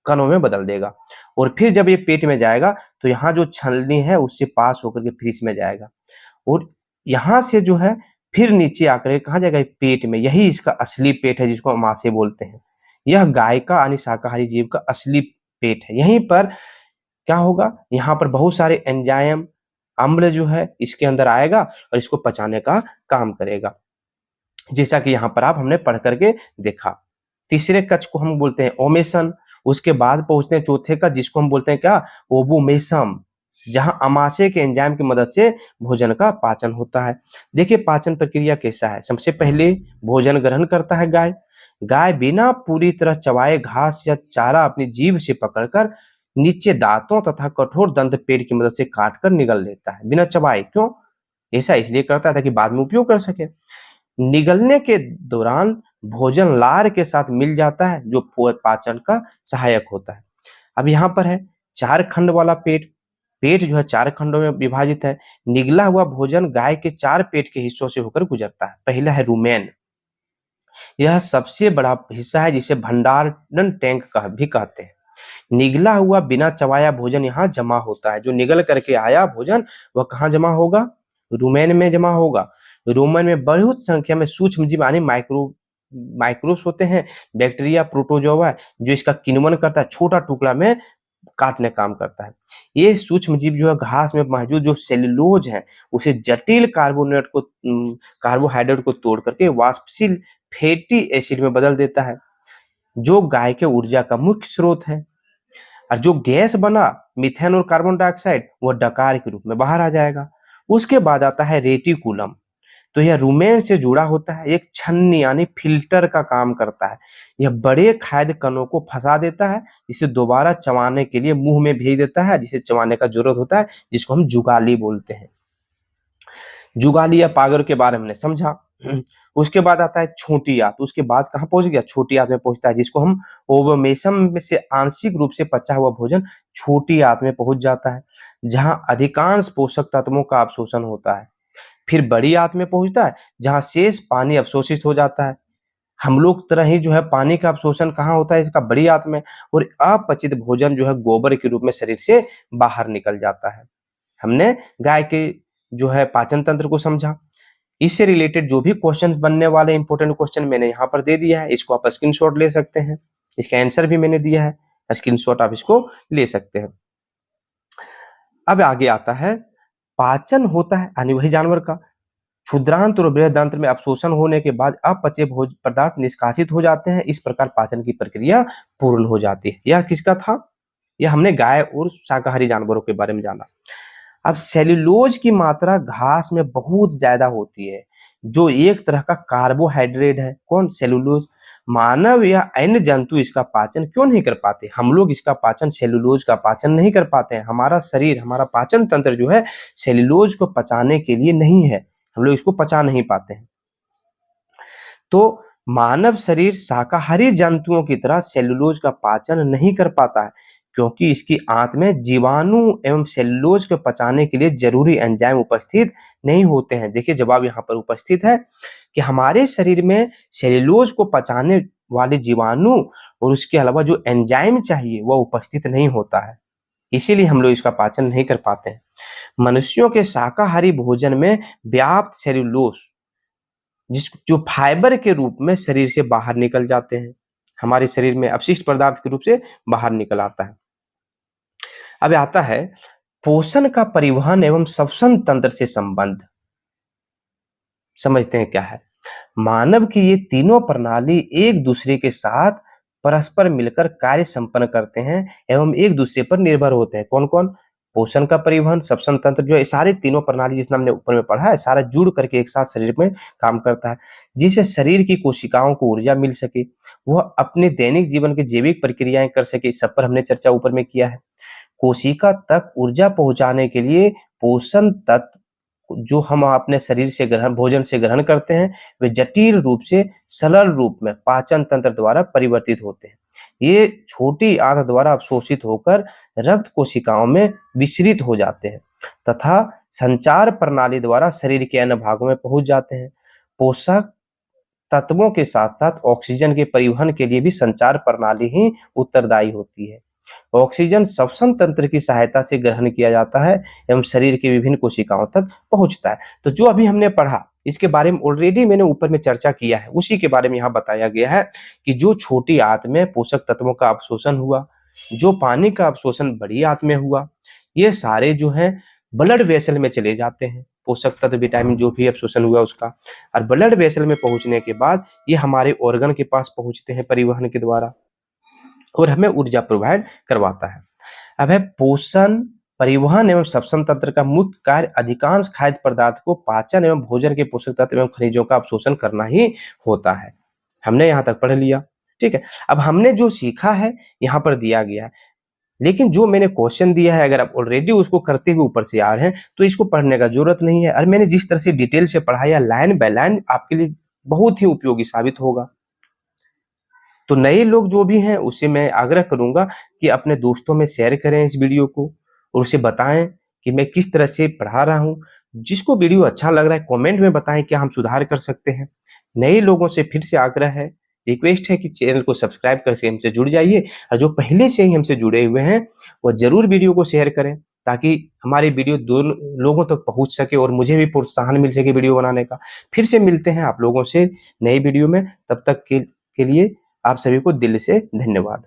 कणों में बदल देगा। और फिर जब ये पेट में जाएगा तो यहाँ जो छलनी है उससे पास होकर के फिर इसमें जाएगा और यहाँ से जो है फिर नीचे आकर कहाँ जाएगा? पेट में। यही इसका असली पेट है, जिसको आमाशय बोलते हैं। यह गाय का यानी शाकाहारी जीव का असली पेट है। यहीं पर क्या होगा? यहाँ पर बहुत सारे एंजाइम, अम्ल जो है इसके अंदर आएगा और इसको पचाने का काम करेगा, जैसा कि यहाँ पर आप हमने पढ़ करके देखा। तीसरे कक्ष को हम बोलते हैं ओमेसन। उसके बाद पहुंचते हैं चौथे का, जिसको हम बोलते हैं क्या? ओबोमेसम, जहां आमाशय के एंजाइम की मदद से भोजन का पाचन होता है। देखिए पाचन प्रक्रिया कैसा है। सबसे पहले भोजन ग्रहण करता है गाय। गाय बिना पूरी तरह चबाए घास या चारा अपनी जीभ से पकड़कर नीचे दांतों तथा कठोर दंत पेड़ की मदद से काटकर निगल लेता है, बिना चबाए। क्यों? ऐसा इसलिए करता था कि बाद में उपयोग कर सके। निगलने के दौरान भोजन लार के साथ मिल जाता है, जो पाचन का सहायक होता है। अब यहाँ पर है 4 खंड वाला पेट। पेट जो है 4 खंडों में विभाजित है। निगला हुआ भोजन गाय के 4 पेट के हिस्सों से होकर गुजरता है। पहला है रुमेन, यह सबसे बड़ा हिस्सा है जिसे भंडारण टैंक भी कहते हैं। निगला हुआ बिना चबाया भोजन यहाँ जमा होता है। जो निगल करके आया भोजन वह कहाँ जमा होगा? रुमेन में जमा होगा। रुमेन में बहुत संख्या में सूक्ष्म जीव यानी माइक्रोस होते हैं, बैक्टीरिया, प्रोटोजोआ, जो इसका किण्वन करता है, छोटा टुकड़ा में काटने काम करता है। ये सूक्ष्म जीव जो है घास में मौजूद जो सेल्यूलोज है उसे जटिल कार्बोहाइड्रेट को तोड़ करके वाष्पशील फैटी एसिड में बदल देता है, जो गाय के ऊर्जा का मुख्य स्रोत है। और जो गैस बना मीथेन और कार्बन डाइऑक्साइड वह डकार के रूप में बाहर आ जाएगा। उसके बाद आता है रेटिकुलम, तो यह रुमेन से जुड़ा होता है, एक छन्नी यानी फिल्टर का काम करता है। यह बड़े खाद्य कणों को फंसा देता है, जिसे दोबारा चबाने के लिए मुंह में भेज देता है, जिसे चबाने का जरूरत होता है, जिसको हम जुगाली बोलते हैं। जुगाली या पागर के बारे में हमने समझा। उसके बाद आता है छोटी आंत, उसके बाद कहाँ पहुंच गया? छोटी आंत में पहुंचता है, जिसको हम ओवमेसम में से आंशिक रूप से पचा हुआ भोजन छोटी आंत में पहुंच जाता है, जहां अधिकांश पोषक तत्वों का अवशोषण होता है। फिर बड़ी आंत में पहुंचता है, जहां शेष पानी अवशोषित हो जाता है। हम लोग तरह ही जो है पानी का अवशोषण कहाँ होता है? इसका बड़ी आंत में। और अपचित भोजन जो है गोबर के रूप में शरीर से बाहर निकल जाता है। हमने गाय के जो है पाचन तंत्र को समझा। इससे रिलेटेड जो भी क्वेश्चन बनने वाले इंपॉर्टेंट क्वेश्चन मैंने यहाँ पर दे दिया है, इसको आप स्क्रीनशॉट ले सकते हैं। इसका आंसर भी मैंने दिया है, स्क्रीनशॉट आप इसको ले सकते हैं। अब आगे आता है पाचन होता है यानी वही जानवर का क्षुद्रांत और बृहदांत में अवशोषण होने के बाद अपचे भोज्य पदार्थ निष्कासित हो जाते हैं। इस प्रकार पाचन की प्रक्रिया पूर्ण हो जाती है। यह किसका था? यह हमने गाय और शाकाहारी जानवरों के बारे में जाना। अब सेल्यूलोज की मात्रा घास में बहुत ज्यादा होती है, जो एक तरह का कार्बोहाइड्रेट है। कौन? सेल्यूलोज। मानव या अन्य जंतु इसका पाचन क्यों नहीं कर पाते? हम लोग इसका पाचन, सेल्यूलोज का पाचन नहीं कर पाते हैं। हमारा शरीर, हमारा पाचन तंत्र जो है सेल्यूलोज को पचाने के लिए नहीं है, हम लोग इसको पचा नहीं पाते हैं। तो मानव शरीर शाकाहारी जंतुओं की तरह सेल्यूलोज का पाचन नहीं कर पाता है, क्योंकि इसकी आंत में जीवाणु एवं सेल्यूलोज को पचाने के लिए जरूरी एंजाइम उपस्थित नहीं होते हैं। देखिए जवाब यहाँ पर उपस्थित है कि हमारे शरीर में सेल्यूलोज को पचाने वाले जीवाणु और उसके अलावा जो एंजाइम चाहिए वह उपस्थित नहीं होता है, इसीलिए हम लोग इसका पाचन नहीं कर पाते हैं। मनुष्यों के शाकाहारी भोजन में व्याप्त सेल्यूलोज जो फाइबर के रूप में शरीर से बाहर निकल जाते हैं, हमारे शरीर में अपशिष्ट पदार्थ के रूप से बाहर निकल आता है। अब आता है पोषण का परिवहन एवं श्वसन तंत्र से संबंध। समझते हैं क्या है? मानव की ये तीनों प्रणाली एक दूसरे के साथ परस्पर मिलकर कार्य संपन्न करते हैं एवं एक दूसरे पर निर्भर होते हैं। कौन कौन? पोषण का परिवहन, श्वसन तंत्र, जो सारे तीनों प्रणाली जितना हमने ऊपर में पढ़ा है, सारा जुड़ करके एक साथ शरीर में काम करता है, जिससे शरीर की कोशिकाओं को ऊर्जा मिल सके, वह अपने दैनिक जीवन की जैविक प्रक्रियाएं कर सके। सब पर हमने चर्चा ऊपर में किया है। कोशिका तक ऊर्जा पहुंचाने के लिए पोषण तत्व जो हम अपने शरीर से भोजन से ग्रहण करते हैं, वे जटिल रूप से सरल रूप में पाचन तंत्र द्वारा परिवर्तित होते हैं। ये छोटी आंत द्वारा अवशोषित होकर रक्त कोशिकाओं में विसरित हो जाते हैं तथा संचार प्रणाली द्वारा शरीर के अन्य भागों में पहुंच जाते हैं। पोषक तत्वों के साथ साथ ऑक्सीजन के परिवहन के लिए भी संचार प्रणाली ही उत्तरदायी होती है। ऑक्सीजन श्वसन तंत्र की सहायता से ग्रहण किया जाता है एवं शरीर के विभिन्न कोशिकाओं तक पहुंचता है। तो जो अभी हमने पढ़ा इसके बारे में ऑलरेडी मैंने ऊपर में चर्चा किया है, उसी के बारे में यहाँ बताया गया है कि जो छोटी आंत में पोषक तत्वों का अवशोषण हुआ, जो पानी का अवशोषण बड़ी आंत में हुआ, ये सारे जो है ब्लड वेसल में चले जाते हैं। पोषक तत्व, विटामिन जो भी अवशोषण हुआ उसका, और ब्लड वेसल में पहुंचने के बाद ये हमारे ऑर्गन के पास पहुंचते हैं परिवहन के द्वारा और हमें ऊर्जा प्रोवाइड करवाता है। अब है पोषण, परिवहन एवं श्वसन तंत्र का मुख्य कार्य अधिकांश खाद्य पदार्थ को पाचन एवं भोजन के पोषक तत्व एवं खनिजों का अवशोषण करना ही होता है। हमने यहाँ तक पढ़ लिया, ठीक है। अब हमने जो सीखा है यहाँ पर दिया गया है, लेकिन जो मैंने क्वेश्चन दिया है अगर आप ऑलरेडी उसको करते हुए ऊपर से आ रहे हैं तो इसको पढ़ने का जरूरत नहीं है। और मैंने जिस तरह से डिटेल से पढ़ाया, लाइन बाय लाइन आपके लिए बहुत ही उपयोगी साबित होगा। तो नए लोग जो भी हैं उससे मैं आग्रह करूंगा कि अपने दोस्तों में शेयर करें इस वीडियो को और उसे बताएं कि मैं किस तरह से पढ़ा रहा हूँ। जिसको वीडियो अच्छा लग रहा है कमेंट में बताएं क्या हम सुधार कर सकते हैं। नए लोगों से फिर से आग्रह है, रिक्वेस्ट है कि चैनल को सब्सक्राइब करके हमसे जुड़ जाइए, और जो पहले से ही हमसे जुड़े हुए हैं वो जरूर वीडियो को शेयर करें, ताकि हमारी वीडियो दो लोगों तक पहुंच सके और मुझे भी प्रोत्साहन मिल सके वीडियो बनाने का। फिर से मिलते हैं आप लोगों से नई वीडियो में, तब तक के लिए आप सभी को दिल से धन्यवाद।